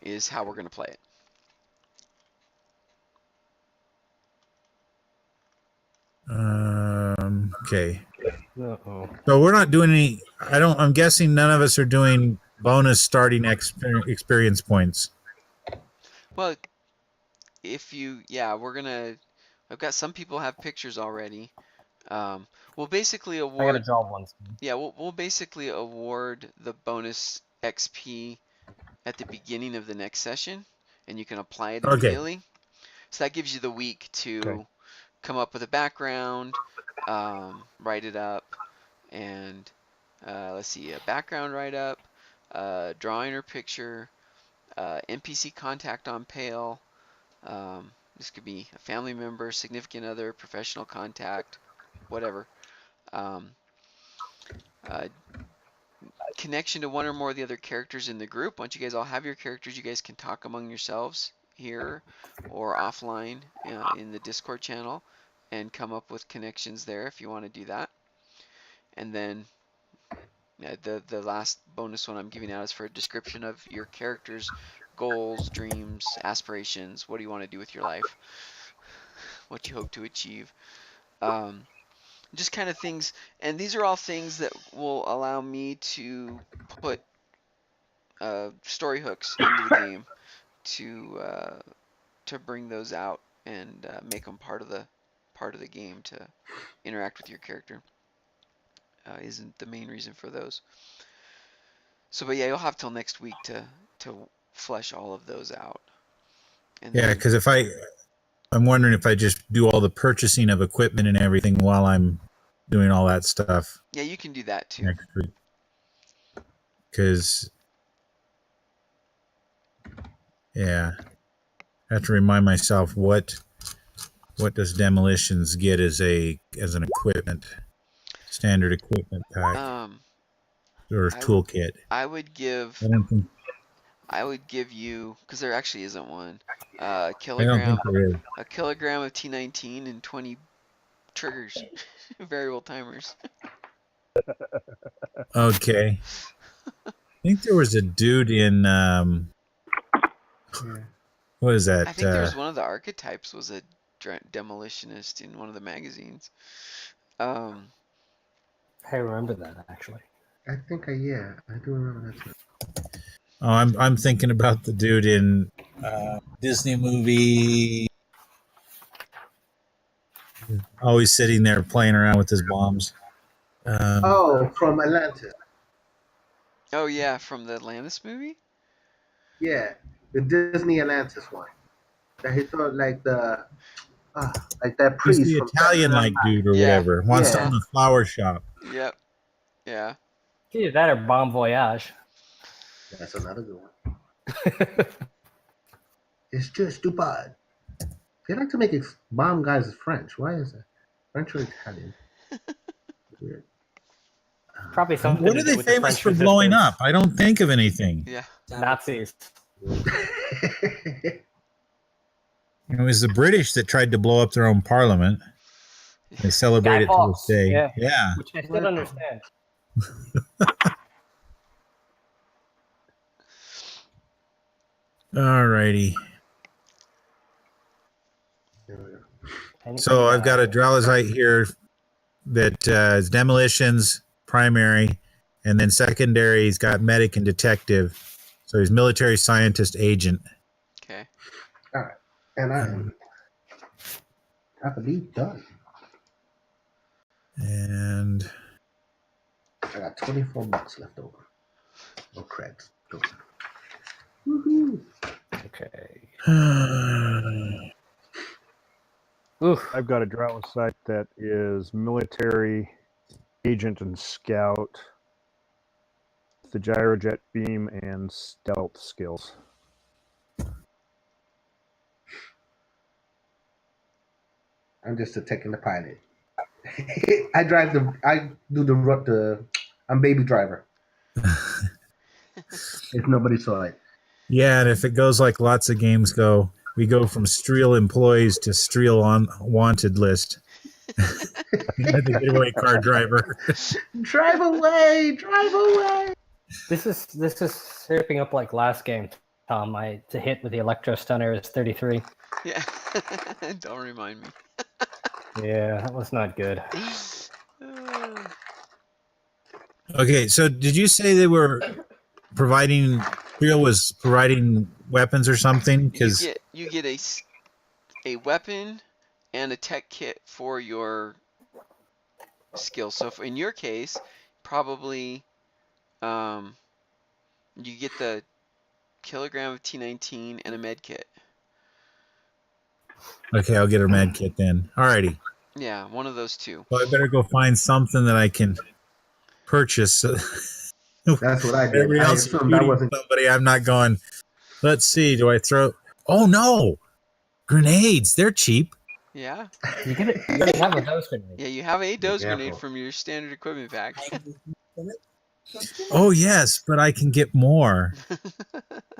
Is how we're gonna play it. Okay. Uh-oh. So we're not doing any. I'm guessing none of us are doing bonus starting experience points. Well, I've got some people have pictures already. We'll basically I award. gotta draw one. Yeah, we'll basically award the bonus XP at the beginning of the next session, and you can apply it Okay. immediately. So that gives you the week to Okay. come up with a background, write it up, and let's see, a background write-up, drawing or picture, NPC contact on Pale. This could be a family member, significant other, professional contact, whatever. Connection to one or more of the other characters in the group. Once you guys all have your characters, you guys can talk among yourselves here or offline in the Discord channel and come up with connections there if you want to do that. And then the last bonus one I'm giving out is for a description of your character's goals, dreams, aspirations. What do you want to do with your life? What you hope to achieve? Just kind of things, and these are all things that will allow me to put story hooks into the game to bring those out and make them part of the game to interact with your character. Isn't the main reason for those. So, but yeah, you'll have till next week to flesh all of those out. And Yeah, then- because I'm wondering if I just do all the purchasing of equipment and everything while I'm doing all that stuff yeah, you can do that too. next week. Because, yeah, I have to remind myself what does demolitions get as an equipment, standard equipment pack or toolkit. I would give I don't think you, because there actually isn't one, there is. a kilogram of T19 and 20 triggers, variable timers. Okay. I think there was a dude in Yeah. what is that? I think there was one of the archetypes was a demolitionist in one of the magazines. Um, I remember that actually. I think yeah, I do remember that too. Oh, I'm thinking about the dude in Disney movie, always sitting there playing around with his bombs. Oh, from Atlantis. oh yeah, from the Atlantis movie. Yeah, the Disney Atlantis one. That he thought like that He's priest the from Saturday Night Italian-like dude or Yeah. whatever. Wants to Yeah. own a flower shop. Yep. Yeah. Either that or Bon Voyage. Live. That's another good one. It's just stupid. They like to make it bomb guys is French. Why is that? French or Italian? Weird. Probably something What to are do they with the famous French for blowing resistance. up? I don't think of anything. Yeah. Nazis. It was the British that tried to blow up their own parliament. They celebrate Guy it to Fawkes, this day. yeah. Yeah. Which I still understand. All righty. So I've got a Dralizite here that is demolitions, primary, and then secondary. He's got medic and detective. So he's military scientist agent. Okay. And I believe done. And I got $24 left over. No creds. Woohoo! Okay. Oof. I've got a Dralizite that is military, agent, and scout. The gyrojet beam and stealth skills. I'm just taking the pilot. I do I'm baby driver. If nobody saw it. yeah, and if it goes like lots of games go, we go from Streel employees to Streel on wanted list. The getaway car driver. Drive away! Drive away! This is shaping up like last game, Tom. To hit with the electro stunner is 33. Yeah. Don't remind me. Yeah, that was not good. Okay, so did you say they were providing? Streel was providing weapons or something? Because you get a weapon and a tech kit for your skill. So in your case, probably you get the kilogram of T19 and a med kit. okay, I'll get a med kit then. Alrighty. Yeah, one of those two. Well, I better go find something that I can purchase. That's what I did. Everybody I else is assumed I shooting wasn't. somebody. I'm not going. Let's see. Do I throw? Oh no! Grenades. They're cheap. Yeah. You gotta have a dose grenade. Yeah, you have a dose careful. grenade from your standard equipment pack. Oh yes, but I can get more.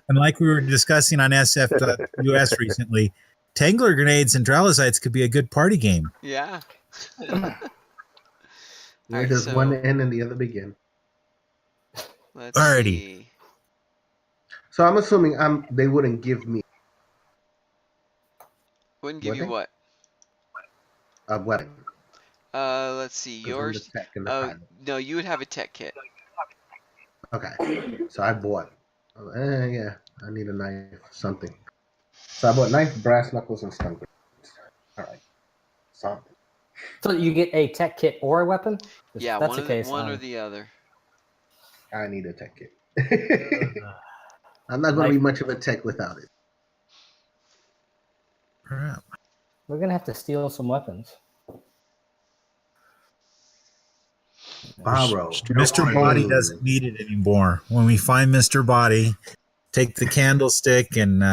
And like we were discussing on SF.us recently, Tangler grenades and Dralizites could be a good party game. Yeah. Where Alright, does so- one end and the other begin? Let's Alrighty. see. So I'm assuming they wouldn't give me Wouldn't give Would you they? what? a weapon. Let's see. 'Cause I'm Yours. the tech and the Oh pilot. no, you would have a tech kit. Okay. So I bought. Yeah, I need a knife, something. So I bought knife, brass knuckles, and stun grenades. All right. Something. So you get a tech kit or a weapon? If Yeah, that's one the of case. one or the other. I need a tech kit. I'm not going to be much of a tech without it. Crap. We're gonna have to steal some weapons. Borrow. Mr. Body doesn't need it anymore. When we find Mr. Body, take the candlestick and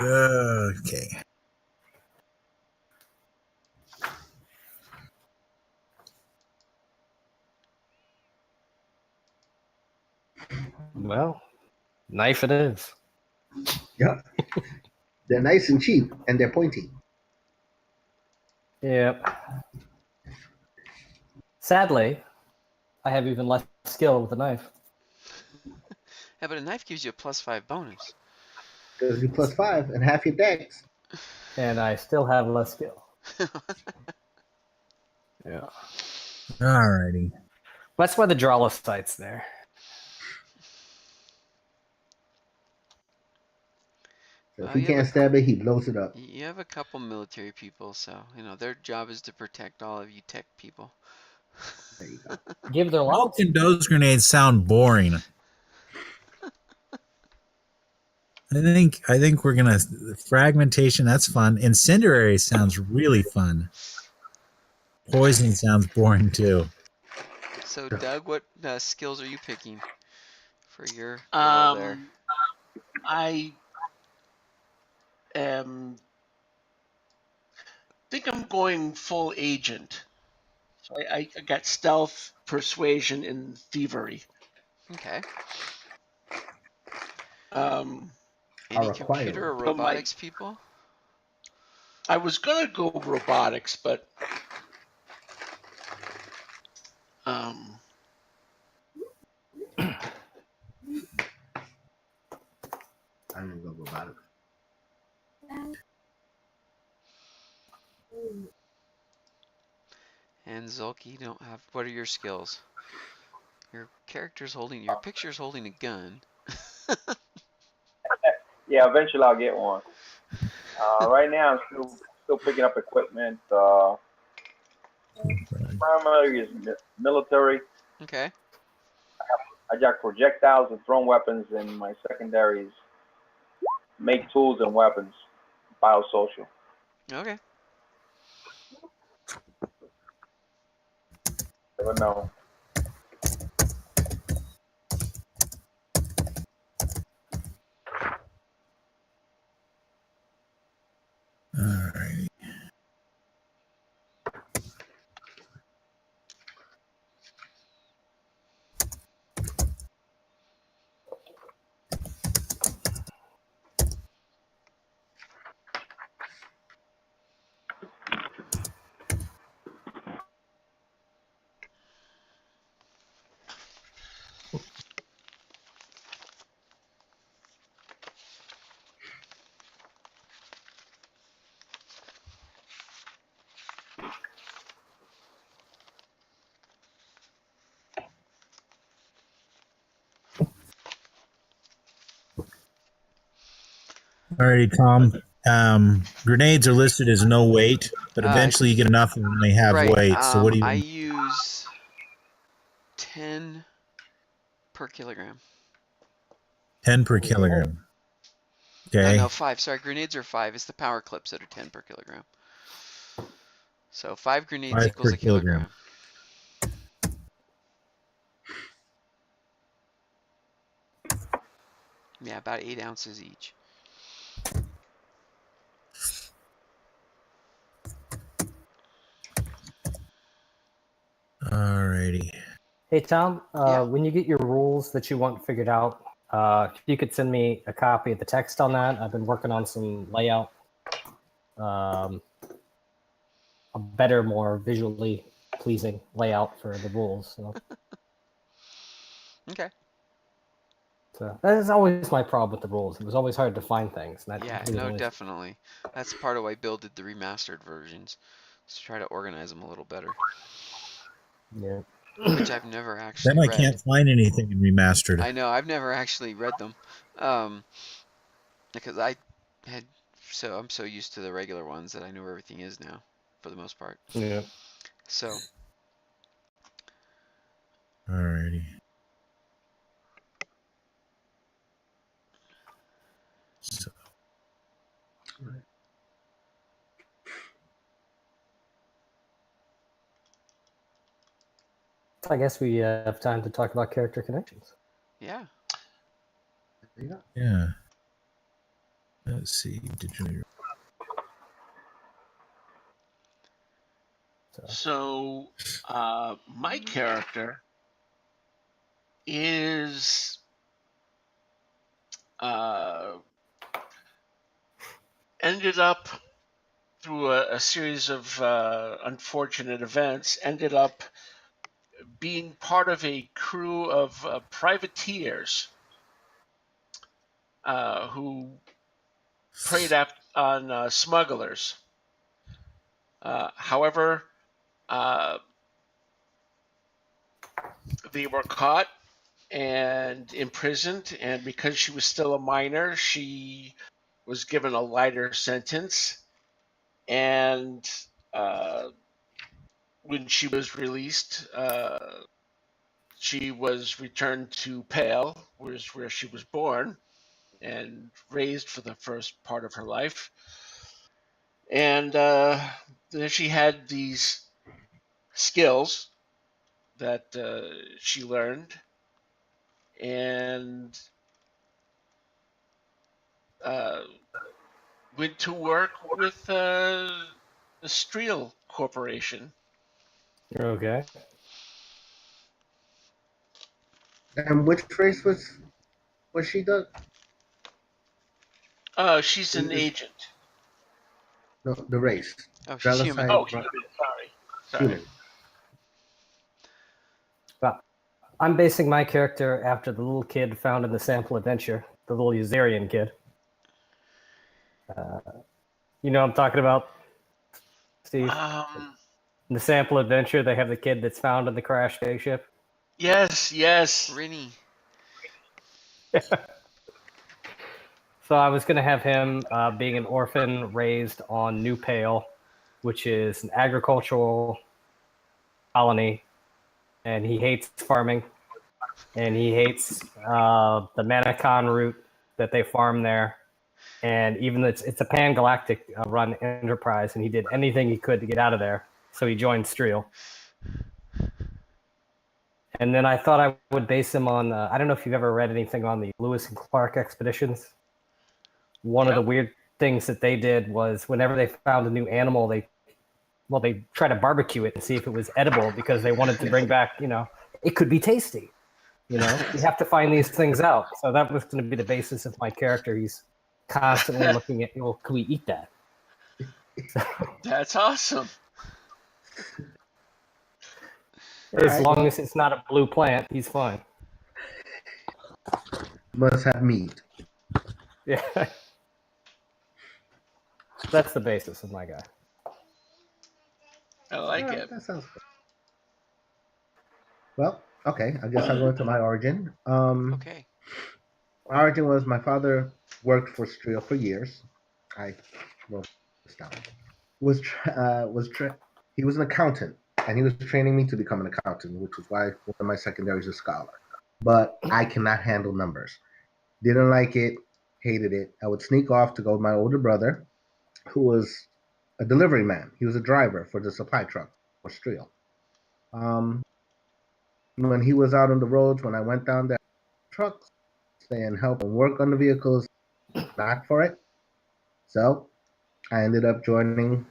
okay. Well, knife it is. Yep. They're nice and cheap, and they're pointy. Yep. Sadly, I have even less skill with a knife. Yeah, but a knife gives you a +5 bonus. Gives you +5 and half your dex. And I still have less skill. Yeah. Alrighty. That's why the drawless sight's there. So if Well, he you have can't a- stab it, he blows it up. You have a couple military people, so their job is to protect all of you tech people. There you go. Give their How lots. can those grenades sound boring? I think we're gonna fragmentation. That's fun. Incendiary sounds really fun. Poison sounds boring too. So, Doug, what skills are you picking for your role there? I think I'm going full agent. So I got stealth, persuasion, and thievery. Okay. Any Any computer or robotics people? I was gonna go robotics, but I'm gonna go about it. And Zulky, don't have. What are your skills? Your picture's holding a gun. Yeah, eventually I'll get one. Right now I'm still picking up equipment. Primary is military. Okay. I got projectiles and thrown weapons, and my secondary is make tools and weapons. Biosocial. Okay. Never know. Alrighty. Alrighty, Tom. Grenades are listed as no weight, but eventually you get enough of them, they have Right. weight. So what do you? I use 10 per kilogram. 10 per kilogram. Okay. No, 5. Sorry, grenades are 5. It's the power clips that are 10 per kilogram. So 5 grenades 5 equals per a kilogram. Yeah, about 8 ounces each. Alrighty. Hey, Tom, Yeah. when you get your rules that you want figured out, if you could send me a copy of the text on that. I've been working on some layout, a better, more visually pleasing layout for the rules. So. Okay. So that is always my problem with the rules. It was always hard to find things. And that Yeah, really no, always- definitely. That's part of why Bill did the remastered versions, to try to organize them a little better, Yeah. which I've never actually Then I read. can't find anything in remastered. I know, I've never actually read them, because I'm so used to the regular ones that I know where everything is now, for the most part. Yeah. So, Alrighty. So, I guess we have time to talk about character connections. yeah. yeah. Let's see. Digital. So, my character is ended up through a series of unfortunate events, ended up being part of a crew of privateers who preyed on smugglers. However, they were caught and imprisoned, and because she was still a minor, she was given a lighter sentence. And when she was released, she was returned to Pale, where she was born and raised for the first part of her life. And then she had these skills that she learned, and went to work with the Streel Corporation. Okay. And which race was she done? She's an agent. No, the race. Oh, she's human. Dralicide, Oh, human. Sorry. human. Well, I'm basing my character after the little kid found in the sample adventure, the little Usarian kid. You know what I'm talking about, Steve? In the sample adventure, they have the kid that's found in the crashed spaceship. Yes. Rinny. So I was going to have him being an orphan raised on New Pale, which is an agricultural colony, and he hates farming, and he hates the Manacon route that they farm there, and even it's a pan-galactic run enterprise, and he did anything he could to get out of there, so he joined Streel. And then I thought I would base him on, I don't know if you've ever read anything on the Lewis and Clark expeditions. One of the weird things that they did was whenever they found a new animal, they try to barbecue it and see if it was edible because they wanted to bring back, it could be tasty. You have to find these things out. So that was going to be the basis of my character. He's constantly looking at, well, can we eat that? That's awesome. As long as it's not a blue plant, he's fine. Must have meat. Yeah. That's the basis of my guy. I like it. That sounds good. Well, okay. I guess I'll go into my origin. Okay. My origin was my father worked for Streel for years. I wrote this down. He was an accountant, and he was training me to become an accountant, which is why one of my secondaries is a scholar. But I cannot handle numbers. Didn't like it. Hated it. I would sneak off to go with my older brother, who was a delivery man. He was a driver for the supply truck for Streel. When he was out on the roads, when I went down there, trucks, stay and help and work on the vehicles, not for it. So I ended up joining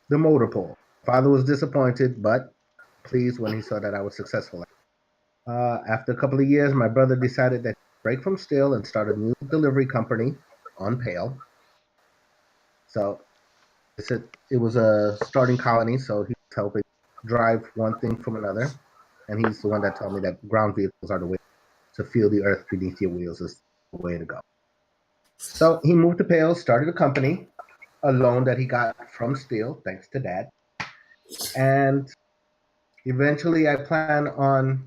the motor pool. Father was disappointed, but pleased when he saw that I was successful. After a couple of years, my brother decided that he'd break from Streel and start a new delivery company on Pale. So it was a starting colony, so he was helping drive one thing from another. And he's the one that told me that ground vehicles are the way to feel the earth beneath your wheels is the way to go. So he moved to Pale, started a company, a loan that he got from Streel, thanks to Dad. And eventually I plan on,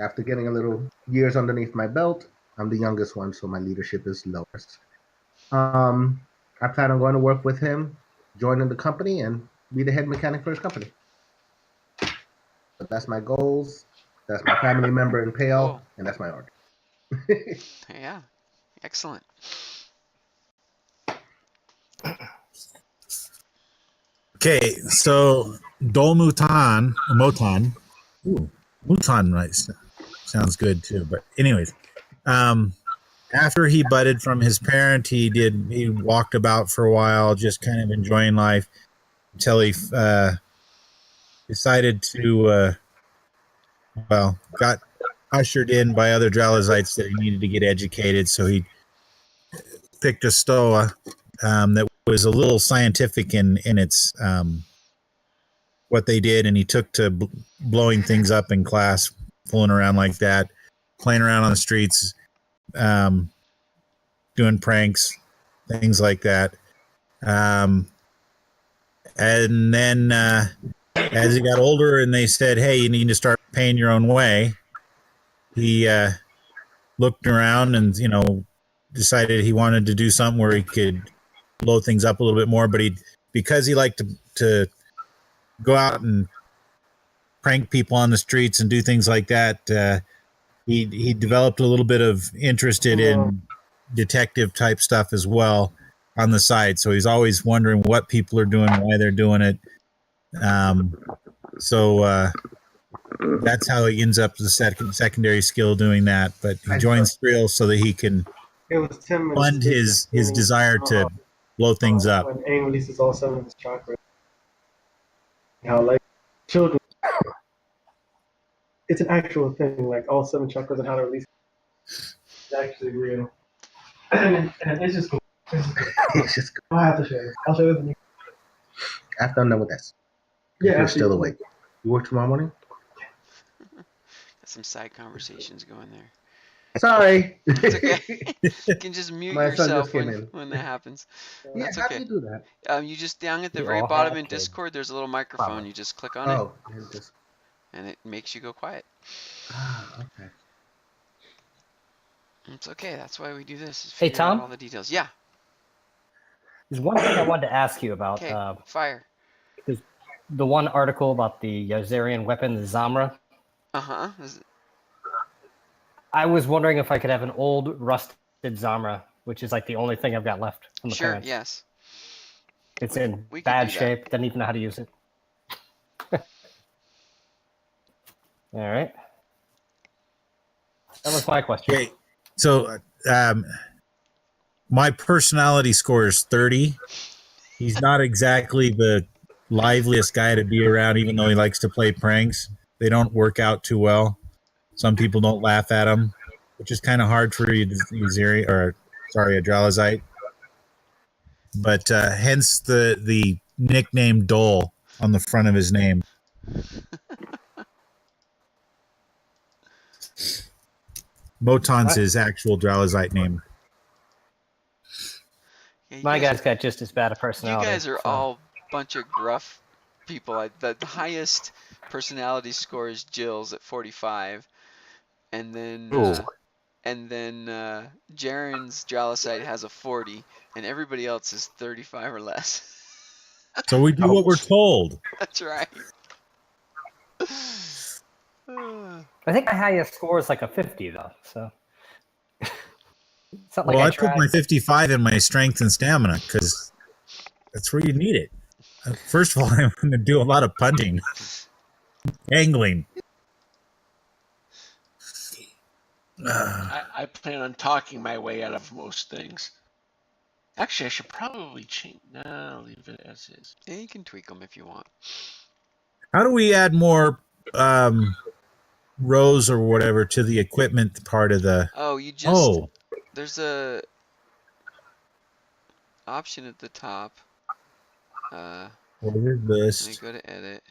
after getting a little years underneath my belt, I'm the youngest one, so my leadership is lowest. I plan on going to work with him, joining the company, and be the head mechanic for his company. But that's my goals. That's my family member in Pale, and that's my order. Yeah. Excellent. Okay, so Motan. Ooh, Mutan, right? Sounds good too. But anyways, after he budded from his parent, he walked about for a while, just kind of enjoying life until he decided to got ushered in by other Dralizites that he needed to get educated. So he picked a stoa that was a little scientific in its what they did, and he took to blowing things up in class, fooling around like that, playing around on the streets, doing pranks, things like that. And then as he got older and they said, hey, you need to start paying your own way, he looked around and, decided he wanted to do something where he could blow things up a little bit more. But because he liked to go out and prank people on the streets and do things like that, he developed a little bit of interest in detective type stuff as well on the side. So he's always wondering what people are doing, why they're doing it. So that's how he ends up the secondary skill doing that. But he joins Thrill so that he can It was 10 minutes. fund his desire to blow things up. When Aang releases all 7 of his chakras. How, like, children. It's an actual thing, like, all 7 chakras and how to release. It's actually real. And it's just cool. It's just I'll have to show you. I'll show you the new. after I'm done with this. Yeah, You're still awake. You work tomorrow morning? Got some side conversations going there. Sorry. It's okay. You can just mute My son yourself just came in. when that happens. Yeah, That's how do okay. you do that? You just down at the We very all bottom have in kids. Discord, there's a little microphone. You just click on it, Oh, just, and it makes you go quiet. okay. It's okay. That's why we do this. Is Hey, figure out Tom? all the details. Yeah. There's one thing I wanted to ask you about. Okay. Fire. The one article about the Yazarian weapon, the Zamra. Uh-huh. I was wondering if I could have an old rusted Zamra, which is like the only thing I've got left from the Sure. parents. Yes. It's in We could bad do that. shape. Doesn't even know how to use it. All right. That was my question. Okay, so my personality score is 30. He's not exactly the liveliest guy to be around, even though he likes to play pranks. They don't work out too well. Some people don't laugh at him, which is kind of hard for a Dralizite. But hence the nickname Dole on the front of his name. Moton's his actual Dralizite name. Yeah, My guy's got just as bad a You personality. guys are so- all a bunch of gruff people. The highest personality score is Jill's at 45, and then Jaren's Dralisite has a 40, and everybody else is 35 or less. So we do what we're told. That's right. I think my highest score is like a 50, though. So it's not like Well, I I put tried. my 55 in my strength and stamina because that's where you need it. First of all, I'm going to do a lot of punting, angling. I plan on talking my way out of most things. Actually, I should probably change. No, I'll leave it as is. Yeah, you can tweak them if you want. How do we add more rows or whatever to the equipment part of the? Oh, you just there's a option at the top. What is Let me this? go to edit.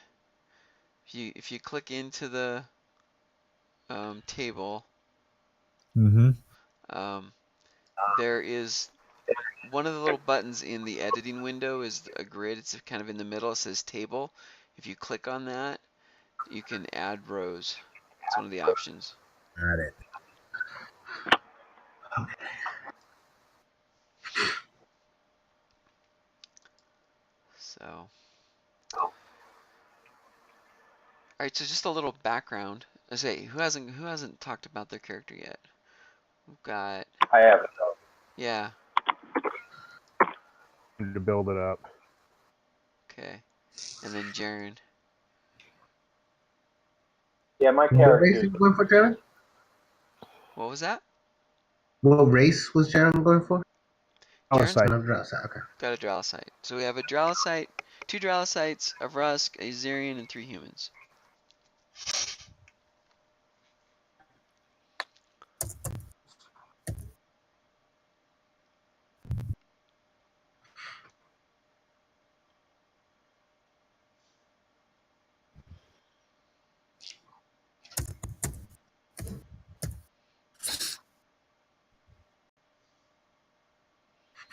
If you click into the table, Mm-hmm. there is one of the little buttons in the editing window is a grid. It's kind of in the middle. It says table. If you click on that, you can add rows. It's one of the options. Got it. So, all right. So just a little background. I say, who hasn't talked about their character yet? We've got, I have it though. yeah, Need to build it up. okay, and then Jaren. Yeah, my What race character. are you going for, Jared? What was that? What race was Jared going for? Jaren's Side. Another dress. Okay. got a Dralisite. So we have a Dralisite, 2 Dralisites, a Rusk, a Zarian, and 3 humans.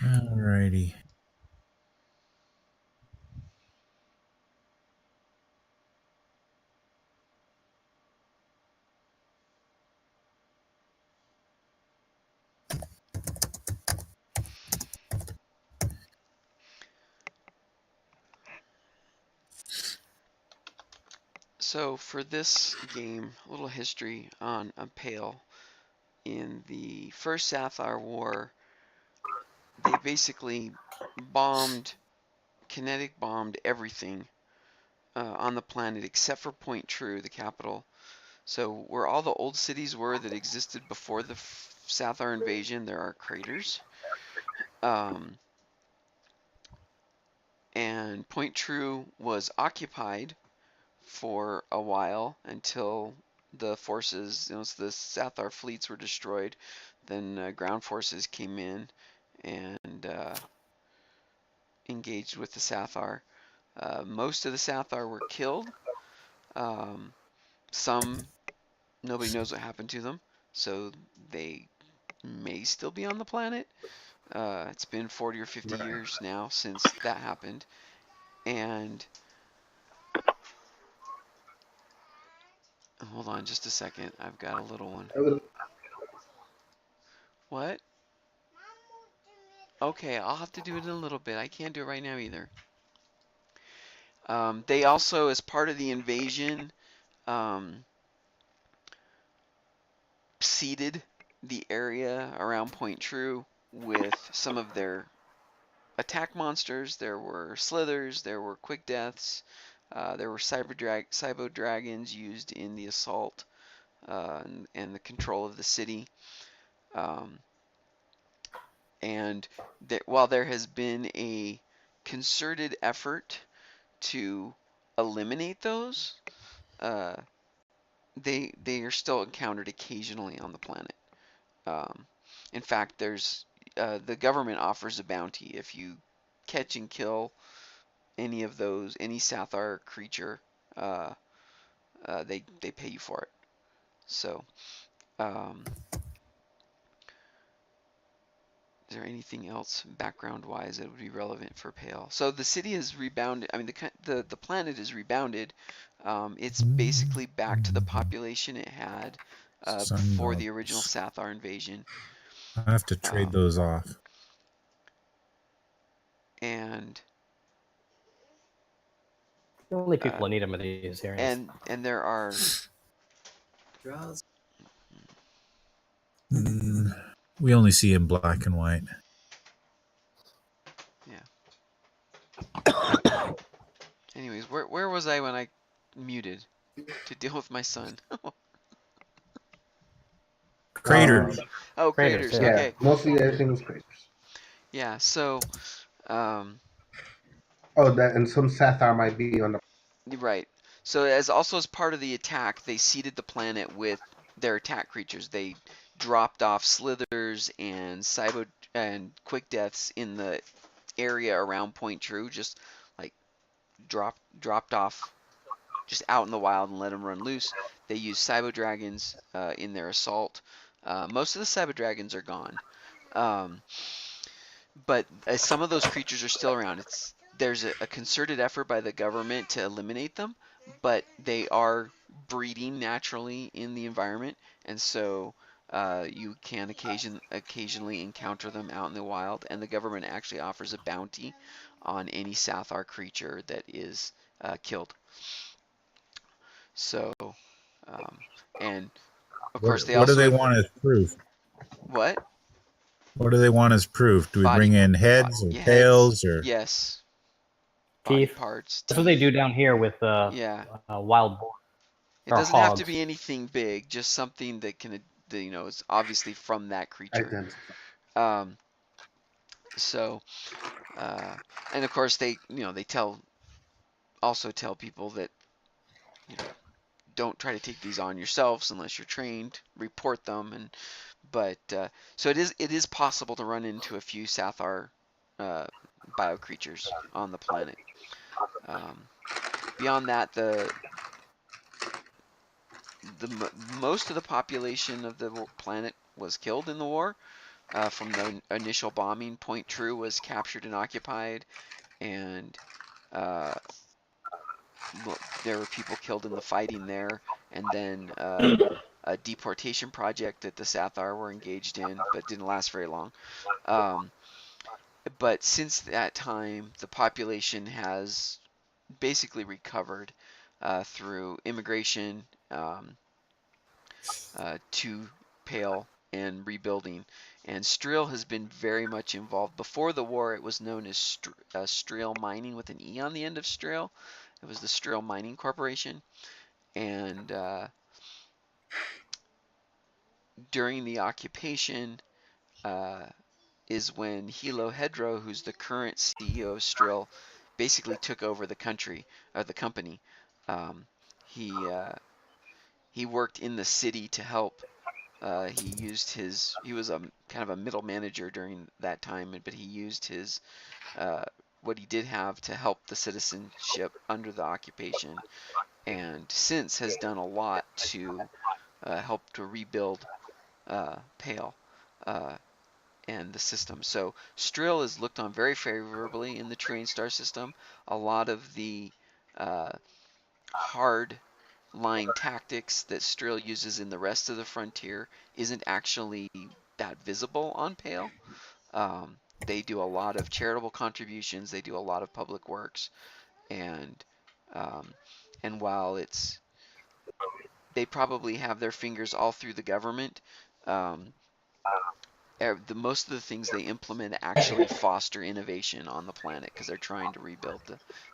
Alrighty. So for this game, a little history on Pale. In the first Sathar War, they basically kinetic bombed everything on the planet except for Point True, the capital. So where all the old cities were that existed before the Sathar invasion, there are craters. And Point True was occupied for a while until the forces, the Sathar fleets were destroyed. Then ground forces came in and engaged with the Sathar. Most of the Sathar were killed. Some, nobody knows what happened to them, so they may still be on the planet. It's been 40 or 50 years now since that happened. And hold on just a second. I've got a little one. What? Okay, I'll have to do it in a little bit. I can't do it right now either. They also, as part of the invasion, seeded the area around Point True with some of their attack monsters. There were slithers, there were quick deaths, there were cybo dragons used in the assault and the control of the city. And while there has been a concerted effort to eliminate those, they are still encountered occasionally on the planet. In fact, there's the government offers a bounty if you catch and kill any of those, any Sathar creature. They pay you for it. So, is there anything else background-wise that would be relevant for Pale? So the city has rebounded. I mean, the planet is rebounded. It's basically back to the population it had before the original Sathar invasion. I have to trade those off. And The only people that need them are these areas. and there are We only see in black and white. Yeah. Anyways, where was I when I muted to deal with my son? Craters. Oh, craters. Yeah. Okay. Mostly everything was craters. Yeah. So, that and some Sathar might be on the. right. So as part of the attack, they seeded the planet with their attack creatures. They dropped off slithers and cybo and quick deaths in the area around Point True, just like dropped off just out in the wild and let them run loose. They used cybo dragons in their assault. Most of the cybo dragons are gone, but some of those creatures are still around. There's a concerted effort by the government to eliminate them, but they are breeding naturally in the environment, and so you can occasionally encounter them out in the wild, and the government actually offers a bounty on any Sathar creature that is killed. So, and of course they what also... do they want as proof? What? What do they want as proof? Do we bring in heads or tails or... Yes. Teeth. Parts. That's what they do down here with wild boar. It doesn't have to be anything big, just something that can, is obviously from that creature. So, and of course they also tell people that, don't try to take these on yourselves unless you're trained. Report them, so it is possible to run into a few Sathar bio creatures on the planet. Beyond that, the most of the population of the planet was killed in the war. from the initial bombing. Point True was captured and occupied, and there were people killed in the fighting there. And then a deportation project that the Sathar were engaged in, but didn't last very long. But since that time, the population has basically recovered through immigration to Pale and rebuilding. And Stril has been very much involved. Before the war, it was known as Stril Mining with an E on the end of Stril. It was the Stril Mining Corporation. And during the occupation is when Hilo Hedro, who's the current CEO of Stril, basically took over the country, or the company. He worked in the city to help. He was a kind of a middle manager during that time, but he used his what he did have to help the citizenship under the occupation, and since has done a lot to help to rebuild Pale and the system. So Stril is looked on very favorably in the Terrain Star system. A lot of the hard line tactics that Stril uses in the rest of the frontier isn't actually that visible on Pale. They do a lot of charitable contributions. They do a lot of public works, and while they probably have their fingers all through the government, most of the things they implement actually foster innovation on the planet because they're trying to rebuild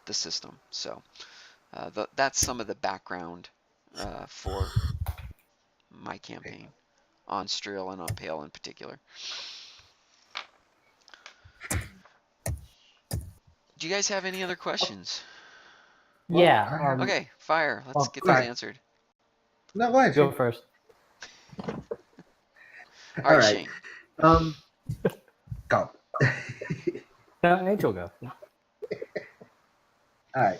the system. So that's some of the background for my campaign on Stril and on Pale in particular. Do you guys have any other questions? Yeah. Okay, fire. Let's well, get those alright. answered. No, go ahead. Go Shane. first. All right, right. Shane. Go. No, Angel, go. All right.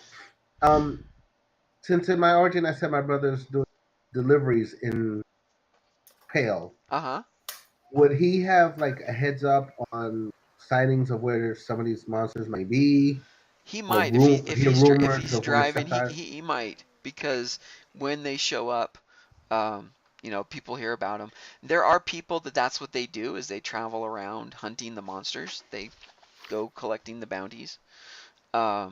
Since in my origin I said my brother's doing deliveries in Pale, Uh-huh. would he have like a heads up on sightings of where some of these monsters may be? He Or might if he's driving. He might, because when they show up, people hear about them. There are people that's what they do, is they travel around hunting the monsters. They go collecting the bounties, they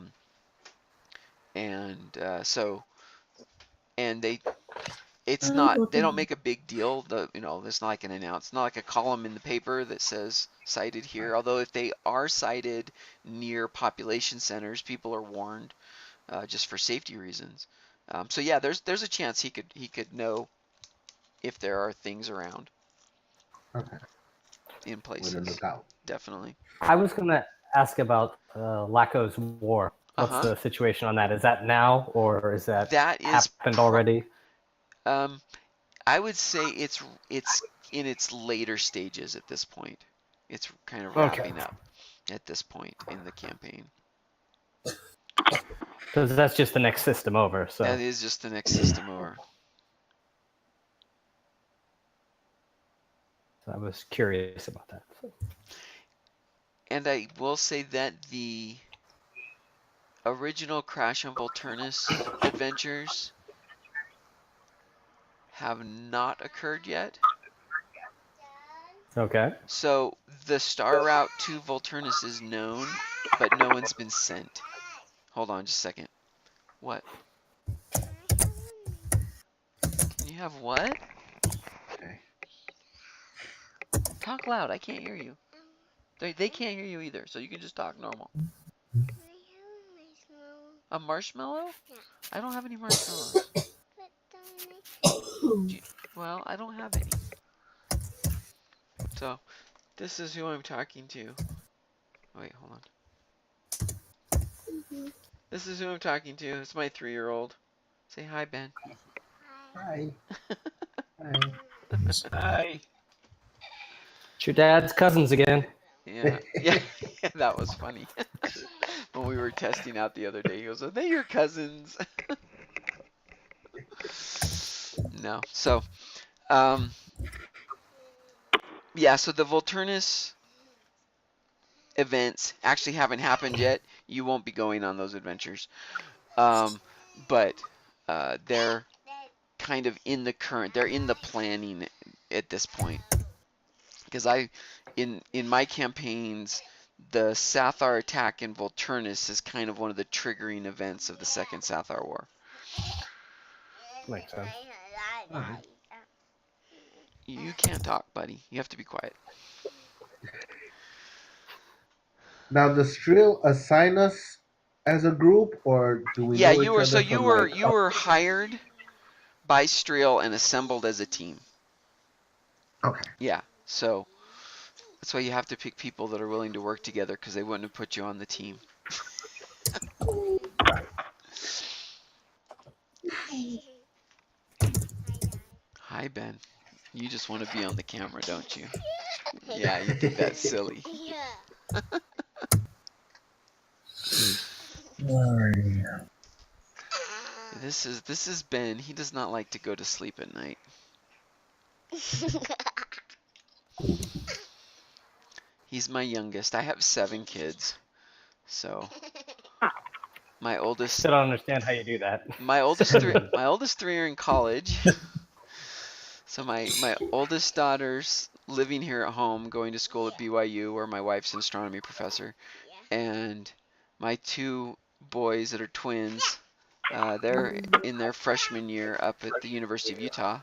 don't make a big deal. There's not like it's not like a column in the paper that says sighted here. Although if they are sighted near population centers, people are warned just for safety reasons. So yeah, there's a chance he could know if there are things around. Okay. In places. Look out. Definitely. I was going to ask about Laco's War. What's the situation on that? Is that now, or is that happened already? I would say it's in its later stages at this point. It's kind of wrapping up at this point in the campaign. Because that's just the next system over. So that is just the next system over. So I was curious about that. And I will say that the original Crash and Volturnus adventures have not occurred yet. Okay. So the star route to Volturnus is known, but no one's been sent. Hold on just a second. What? Can you have what? Okay. Talk loud. I can't hear you. They can't hear you either, so you can just talk normal. A marshmallow? Yeah. I don't have any marshmallows. Well, I don't have any. So, this is who I'm talking to. Wait, hold on. This is who I'm talking to. It's my 3-year-old. Say hi, Ben. Hi. Hi. Hi. It's your dad's cousins again. Yeah, that was funny. When we were testing out the other day, he goes, "Are they your cousins?" No. So, Yeah, so the Volturnus events actually haven't happened yet. You won't be going on those adventures. But they're kind of in the current, they're in the planning at this point. Because in my campaigns, the Sathar attack in Volturnus is kind of one of the triggering events of the Second Sathar War. Makes sense. You can't talk, buddy. You have to be quiet. Now, does Strill assign us as a group, or do we Yeah, know you each were other from like? you were hired by Striel and assembled as a team. Okay. Yeah, so that's why you have to pick people that are willing to work together, because they wouldn't have put you on the team. Hi, Ben. You just want to be on the camera, don't you? Yeah, you think that's silly. Alrighty. This is Ben. He does not like to go to sleep at night. He's my youngest. I have 7 kids. So my oldest Still don't understand how you do that. my oldest 3 are in college. So my oldest daughter's living here at home, going to school at BYU, where my wife's an astronomy professor, and my 2 boys that are twins, they're in their freshman year up at the University of Utah,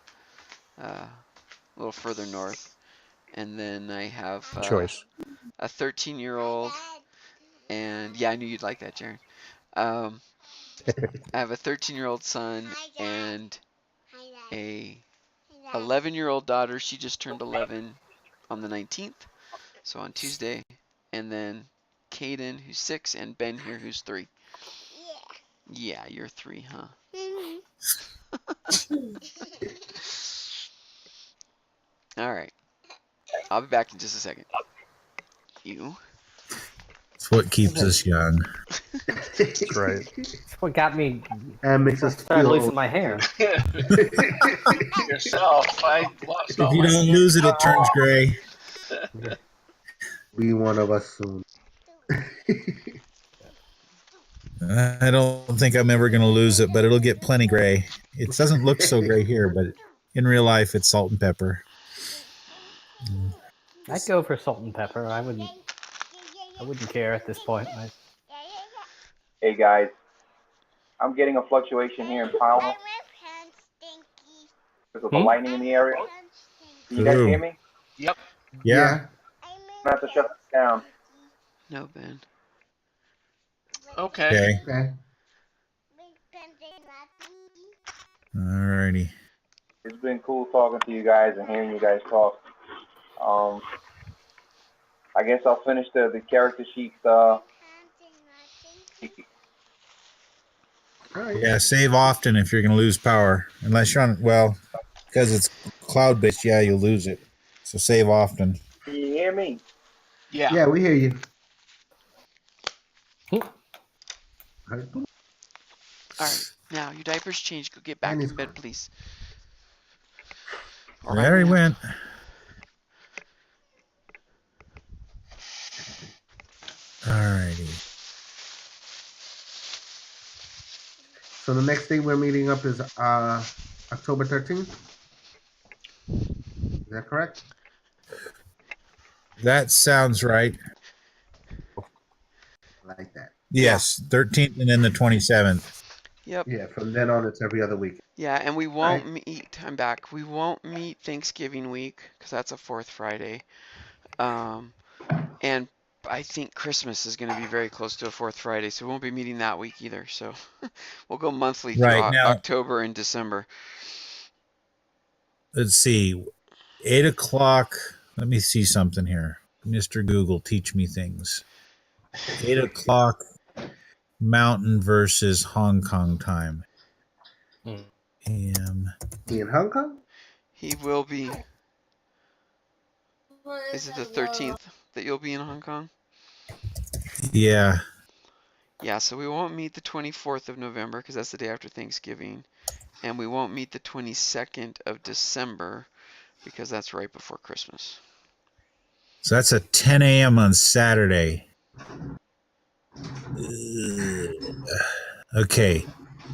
a little further north. And then I have Choice. a 13-year-old, and yeah, I knew you'd like that, Jaron. I have a 13-year-old son and a 11-year-old daughter. She just turned 11 on the 19th, so on Tuesday. And then Caden, who's 6, and Ben here, who's 3. Yeah, you're 3, huh? All right. I'll be back in just a second. You? It's what keeps us young. That's right. That's what got me And makes us started feel losing my hair. Yourself. I lost all If you my don't lose it, it turns gray. be one of us soon. I don't think I'm ever going to lose it, but it'll get plenty gray. It doesn't look so gray here, but in real life, it's salt and pepper. I'd go for salt and pepper. I wouldn't care at this point. Hey guys, I'm getting a fluctuation here in power because of the lightning in the area. Can you guys Ooh. hear me? Yep. Yeah. I'm gonna have to shut this down. No, Ben. Okay. Okay. Okay. Alrighty. It's been cool talking to you guys and hearing you guys talk. I guess I'll finish the character sheet. All right. Yeah, save often if you're going to lose power. Unless you're on, well, because it's cloud based, yeah, you'll lose it. So save often. Can you hear me? Yeah. Yeah, we hear you. All right. Now, your diaper's changed. Go get back in bed, please. Or There he I'm went. Alrighty. So the next day we're meeting up is October 13th. Is that correct? That sounds right. I like that. Yes, 13th and then the 27th. Yep. Yeah, from then on it's every other week. Yeah, and we won't meet. I'm back. We won't meet Thanksgiving week because that's a 4th Friday. And I think Christmas is going to be very close to a 4th Friday, so we won't be meeting that week either. So we'll go monthly through Right, now- October and December. Let's see. 8 o'clock. Let me see something here. Mr. Google, teach me things. 8 o'clock Mountain versus Hong Kong time. AM. He in Hong Kong? He will be. Is it the 13th that you'll be in Hong Kong? Yeah. Yeah, so we won't meet the 24th of November because that's the day after Thanksgiving. And we won't meet the 22nd of December because that's right before Christmas. So that's a 10 a.m. on Saturday. Ugh. Okay.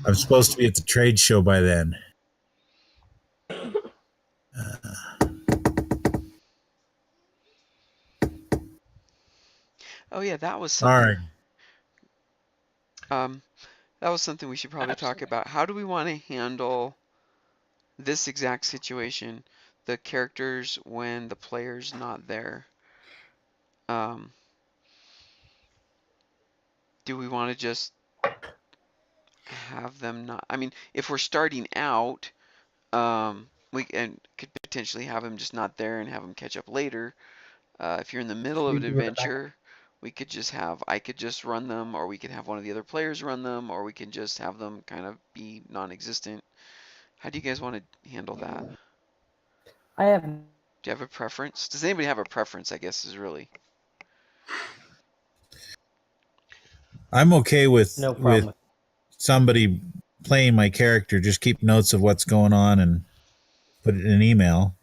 I'm supposed to be at the trade show by then. Oh yeah, that was All something. right. That was something we should probably talk about. How do we want to handle this exact situation? The characters when the player's not there. Do we want to just have them not? I mean, if we're starting out, we could potentially have him just not there and have him catch up later. If you're in the middle of an adventure, we could just have I could just run them, or we could have one of the other players run them, or we can just have them kind of be non-existent. How do you guys want to handle that? I have Do you have a preference? Does anybody have a preference, I guess, is really. I'm okay with no problem. with somebody playing my character. Just keep notes of what's going on and put it in an email.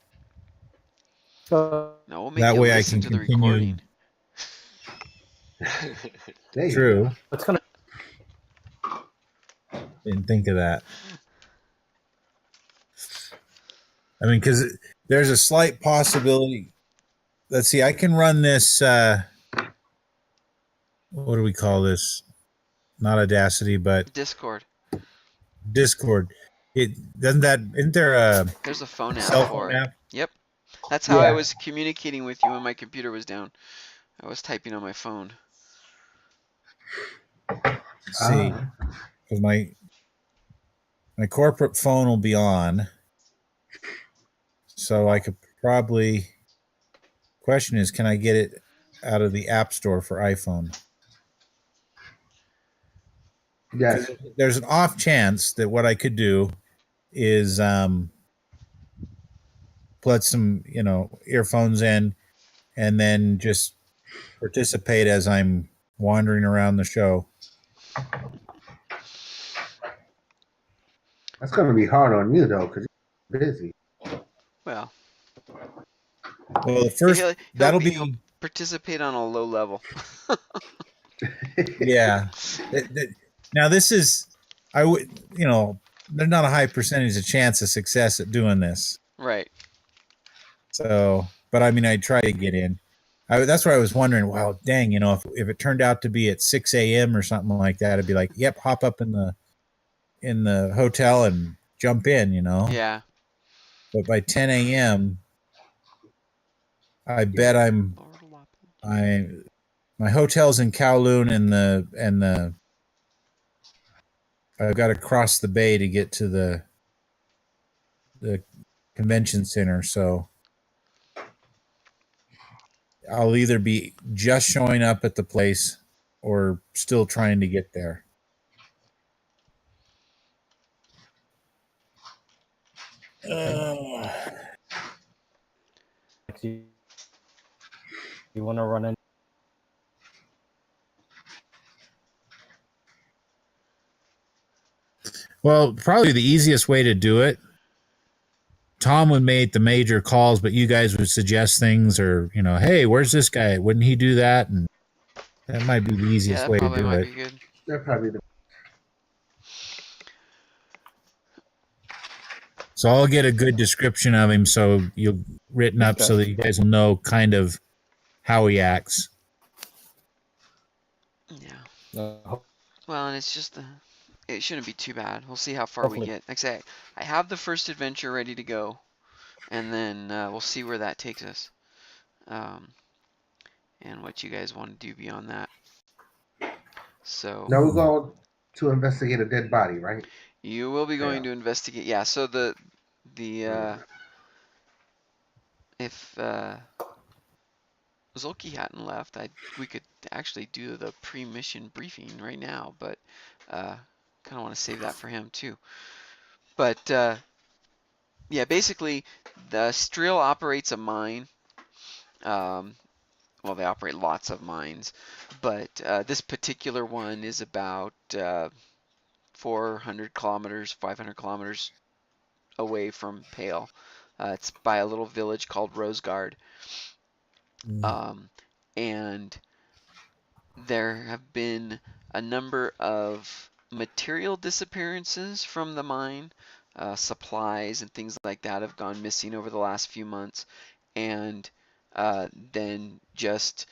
So No, we'll make That you way I listen can to the continue. recording. There you True. what's going to Didn't think of that. I mean, because there's a slight possibility. Let's see. I can run this. What do we call this? Not Audacity, but Discord. Discord. It doesn't that. Isn't there a There's a phone app cell for phone it. app? Yep. That's how I Yeah. was communicating with you when my computer was down. I was typing on my phone. Let's see, because my corporate phone will be on, so I could probably. Question is, can I get it out of the App Store for iPhone? Yes. There's an off chance that what I could do is put some, earphones in and then just participate as I'm wandering around the show. That's going to be hard on you, though, because you're busy. Well, Well, the first, he'll be, participate on a low level. yeah. Now, this is, I would, there's not a high percentage of chance of success at doing this. Right. So, but I mean, I try to get in. That's why I was wondering, well, dang, if it turned out to be at 6 a.m. or something like that, I'd be like, yep, hop up in the hotel and jump in, Yeah. But by 10 a.m., I bet my hotel's in Kowloon and I've got to cross the bay to get to the convention center. So I'll either be just showing up at the place or still trying to get there. you want to run in? Well, probably the easiest way to do it. Tom would make the major calls, but you guys would suggest things, or hey, where's this guy? Wouldn't he do that? And that might be the easiest way to do it. Be good. They're probably the. So I'll get a good description of him, so you'll written up so that you guys will know kind of how he acts. Yeah. Well, and it's just it shouldn't be too bad. We'll see how far we get. Like I say, I have the first adventure ready to go, and then we'll see where that takes us, and what you guys want to do beyond that. So now we're going to investigate a dead body, right? You will be going to investigate. Yeah. So the if Zulki hadn't left, we could actually do the pre-mission briefing right now, but kind of want to save that for him too. But yeah, basically, the Streel operates a mine. Well, they operate lots of mines, but this particular one is about 400 kilometers, 500 kilometers away from Pale. It's by a little village called Rosegard. And there have been a number of material disappearances from the mine. Supplies and things like that have gone missing over the last few months. And then just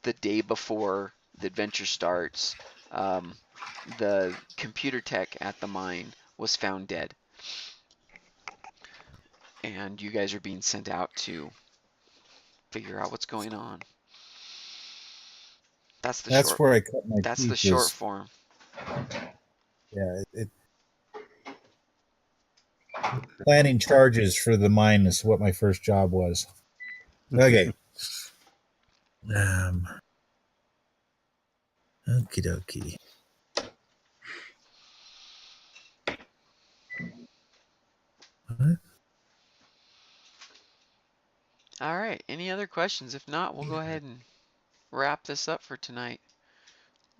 the day before the adventure starts, the computer tech at the mine was found dead. And you guys are being sent out to figure out what's going on. That's the That's short. where I cut my That's teeth. the short was- form. Yeah, planning charges for the mine is what my first job was. Okay. Okie dokie. What? All right. Any other questions? If not, we'll go ahead and wrap this up for tonight.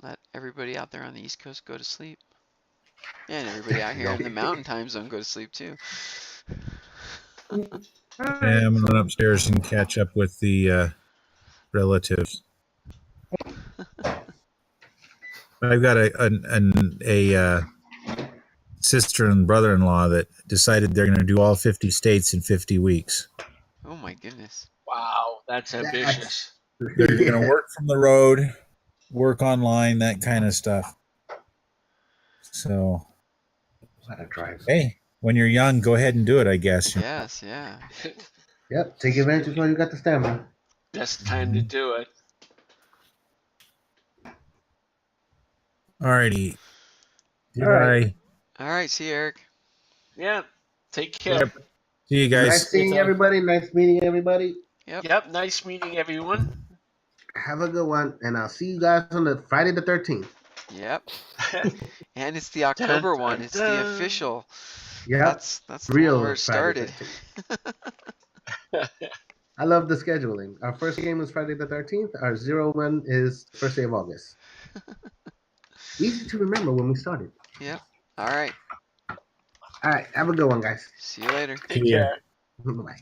Let everybody out there on the East Coast go to sleep. And everybody out here in the Mountain Time Zone go to sleep too. Yeah, I'm gonna run upstairs and catch up with the relatives. I've got a sister and brother-in-law that decided they're going to do all 50 states in 50 weeks. Oh my goodness. Wow, that's ambitious. They're going to work from the road, work online, that kind of stuff. So, hey, when you're young, go ahead and do it, I guess. Yes, yeah. Yep, take advantage while you got the stamina. Best time to do it. Alrighty. All right. Bye. All right. See you, Eric. Yeah. Take care. Yep. See you guys. Nice seeing everybody. Nice meeting everybody. Yep. Nice meeting everyone. Have a good one, and I'll see you guys on the Friday the 13th. Yep. And it's the October Dun, one. dun, It's the dun. official. Yeah, That's the real one where it Friday started. the 13th. I love the scheduling. Our first game is Friday the 13th. Our 0-1 is the first day of August. Easy to remember when we started. Yep. All right. All right, have a good one, guys. See you later. Take Yeah. care. Bye.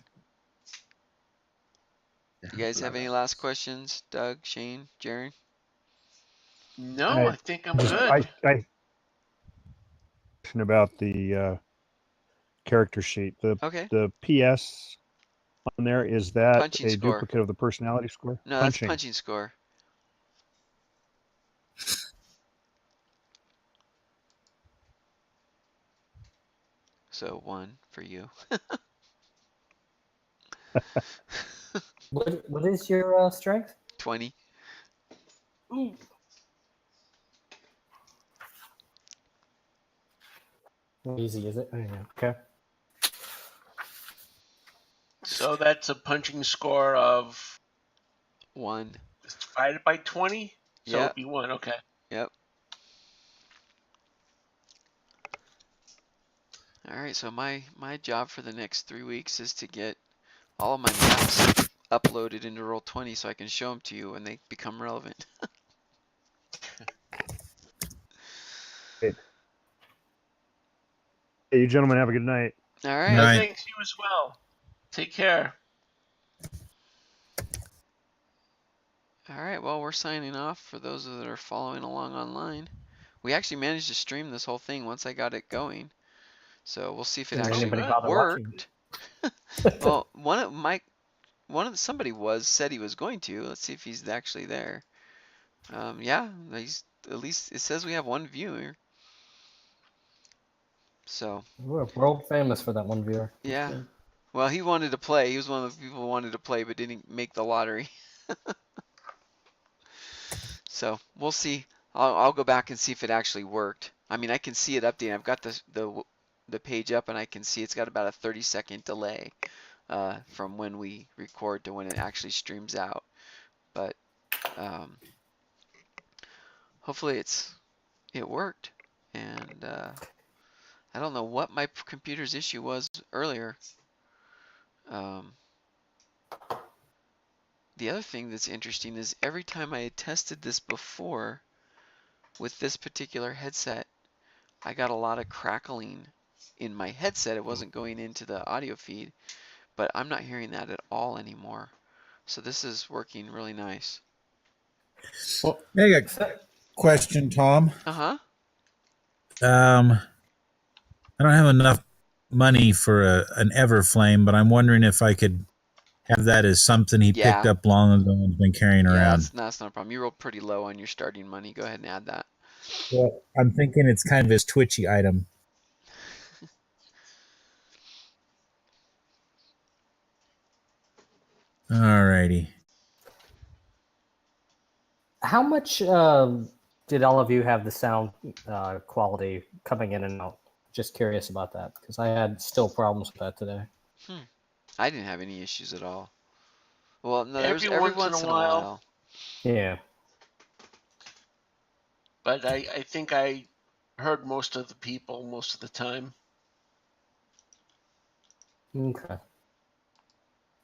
You guys have any last questions? Doug, Shane, Jaron? No, I think I'm good. I about the character sheet. Okay. The PS on there, is that Punching a score. duplicate of the personality score? No, that's punching score. So 1 for you. What is your strength? 20. How easy is it? Oh, yeah. Okay. So that's a punching score of 1. divided by 20? So Yep. it'd be 1, okay. Yep. All right, so my job for the next 3 weeks is to get all of my maps uploaded into Roll20 so I can show them to you when they become relevant. Hey, you gentlemen have a good night. All All right. right. Thanks, you as well. Take care. All right, well, we're signing off for those that are following along online. We actually managed to stream this whole thing once I got it going. So we'll see if it Did actually anybody bother worked. watching? Well, said he was going to. Let's see if he's actually there. Yeah, he's at least it says we have 1 viewer. So We're world famous for that one viewer. yeah. Well, he wanted to play. He was one of the people who wanted to play but didn't make the lottery. So we'll see. I'll go back and see if it actually worked. I mean, I can see it updating. I've got the page up and I can see it's got about a 30-second delay from when we record to when it actually streams out. But hopefully it worked. And I don't know what my computer's issue was earlier. The other thing that's interesting is every time I had tested this before with this particular headset, I got a lot of crackling in my headset. It wasn't going into the audio feed, but I'm not hearing that at all anymore. So this is working really nice. Well, I got a question, Tom. Uh-huh. I don't have enough money for an Everflame, but I'm wondering if I could have that as something he picked Yeah. up long ago and has been carrying Yeah, around. that's not a problem. You rolled pretty low on your starting money. Go ahead and add that. Well, I'm thinking it's kind of his twitchy item. Alrighty. how much did all of you have the sound quality coming in and out? Just curious about that because I had still problems with that today. I didn't have any issues at all. Well, no, there's Every every once in once a in a while. while. Yeah. But I think I heard most of the people most of the time. Okay.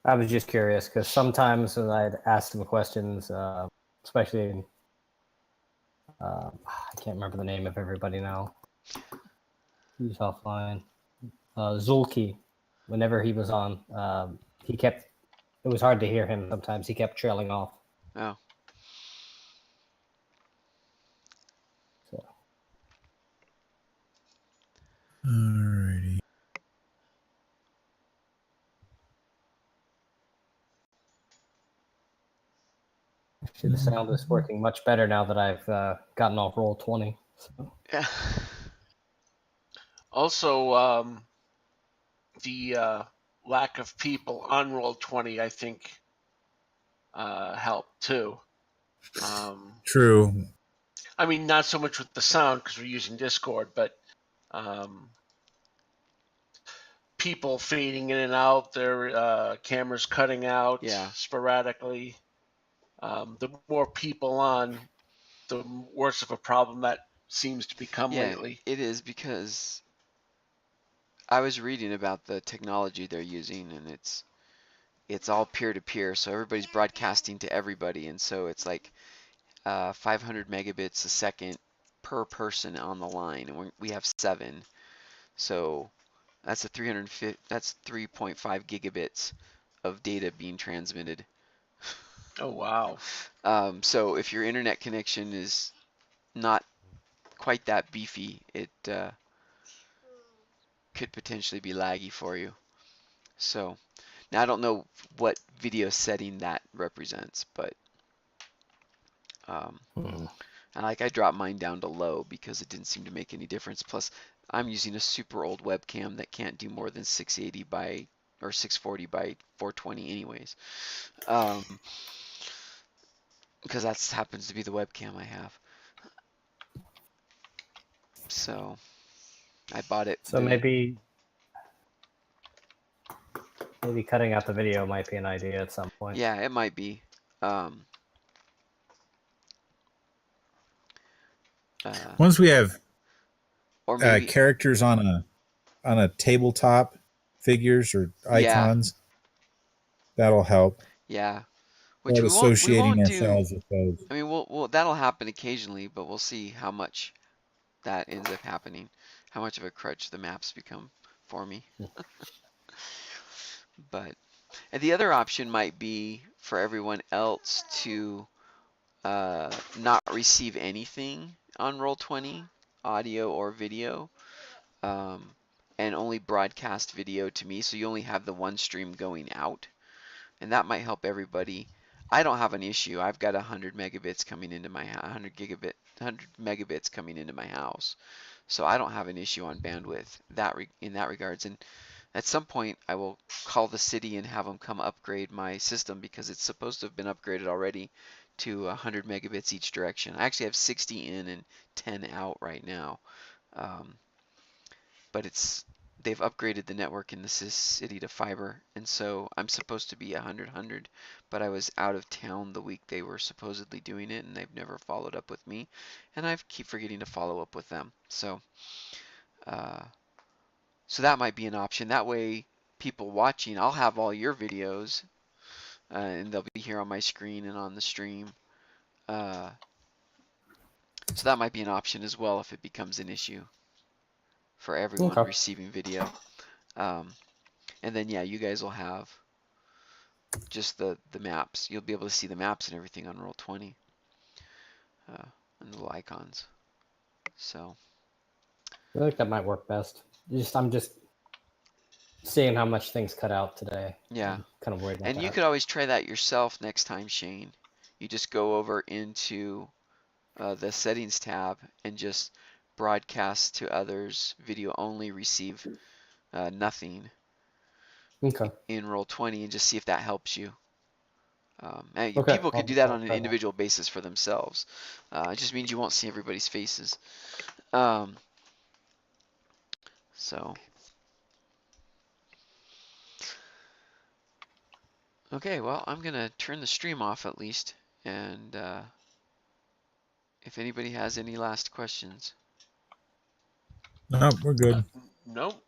I was just curious because sometimes when I'd ask them questions, especially I can't remember the name of everybody now. Who's offline? Zulki. Whenever he was on, he kept. It was hard to hear him sometimes. He kept trailing off. Oh. So. Alrighty. Actually, the sound is working much better now that I've gotten off roll 20. So. Yeah. Also, the lack of people on roll 20, I think, helped too. True. I mean, not so much with the sound because we're using Discord, but people fading in and out, their cameras cutting out Yeah. sporadically. The more people on, the worse of a problem that seems to become Yeah, lately. it is because I was reading about the technology they're using, and it's all peer-to-peer, so everybody's broadcasting to everybody, and so it's like 500 megabits a second per person on the line, and we have 7, so that's 3.5 gigabits of data being transmitted. Oh wow! So if your internet connection is not quite that beefy, it could potentially be laggy for you. So now I don't know what video setting that represents, but and like I dropped mine down to low because it didn't seem to make any difference. Plus, I'm using a super old webcam that can't do more than 680 by or 640 by 420 anyways. Because that happens to be the webcam I have. So I bought it. So maybe cutting out the video might be an idea at some point. Yeah, it might be. Once we have or maybe characters on a tabletop, figures or icons, that'll help. Yeah, which Start we associating won't do. ourselves with those. I mean, we'll that'll happen occasionally, but we'll see how much that ends up happening, how much of a crutch the maps become for me. But and the other option might be for everyone else to not receive anything on Roll20, audio or video, and only broadcast video to me, so you only have the one stream going out, and that might help everybody. I don't have an issue. I've got 100 megabits coming into my 100 megabits coming into my house, so I don't have an issue on bandwidth in that regards. And at some point, I will call the city and have them come upgrade my system because it's supposed to have been upgraded already to 100 megabits each direction. I actually have 60 in and 10 out right now, but they've upgraded the network in the city to fiber, and so I'm supposed to be 100, but I was out of town the week they were supposedly doing it, and they've never followed up with me, and I keep forgetting to follow up with them. So, so that might be an option. That way, people watching, I'll have all your videos, and they'll be here on my screen and on the stream. So that might be an option as well if it becomes an issue for everyone receiving video. And then, yeah, you guys will have just the maps. You'll be able to see the maps and everything on Roll20, and the little icons. So I feel like that might work best. I'm just seeing how much things cut out today. yeah, I'm kind of worried about and that. you could always try that yourself next time, Shane. You just go over into the settings tab and just broadcast to others, video only, receive nothing Okay. in Roll20, and just see if that helps you. And Okay, people could do I'll that on an try that. individual basis for themselves. It just means you won't see everybody's faces. So, okay, well, I'm gonna turn the stream off at least, and if anybody has any last questions. No, we're good. Nope.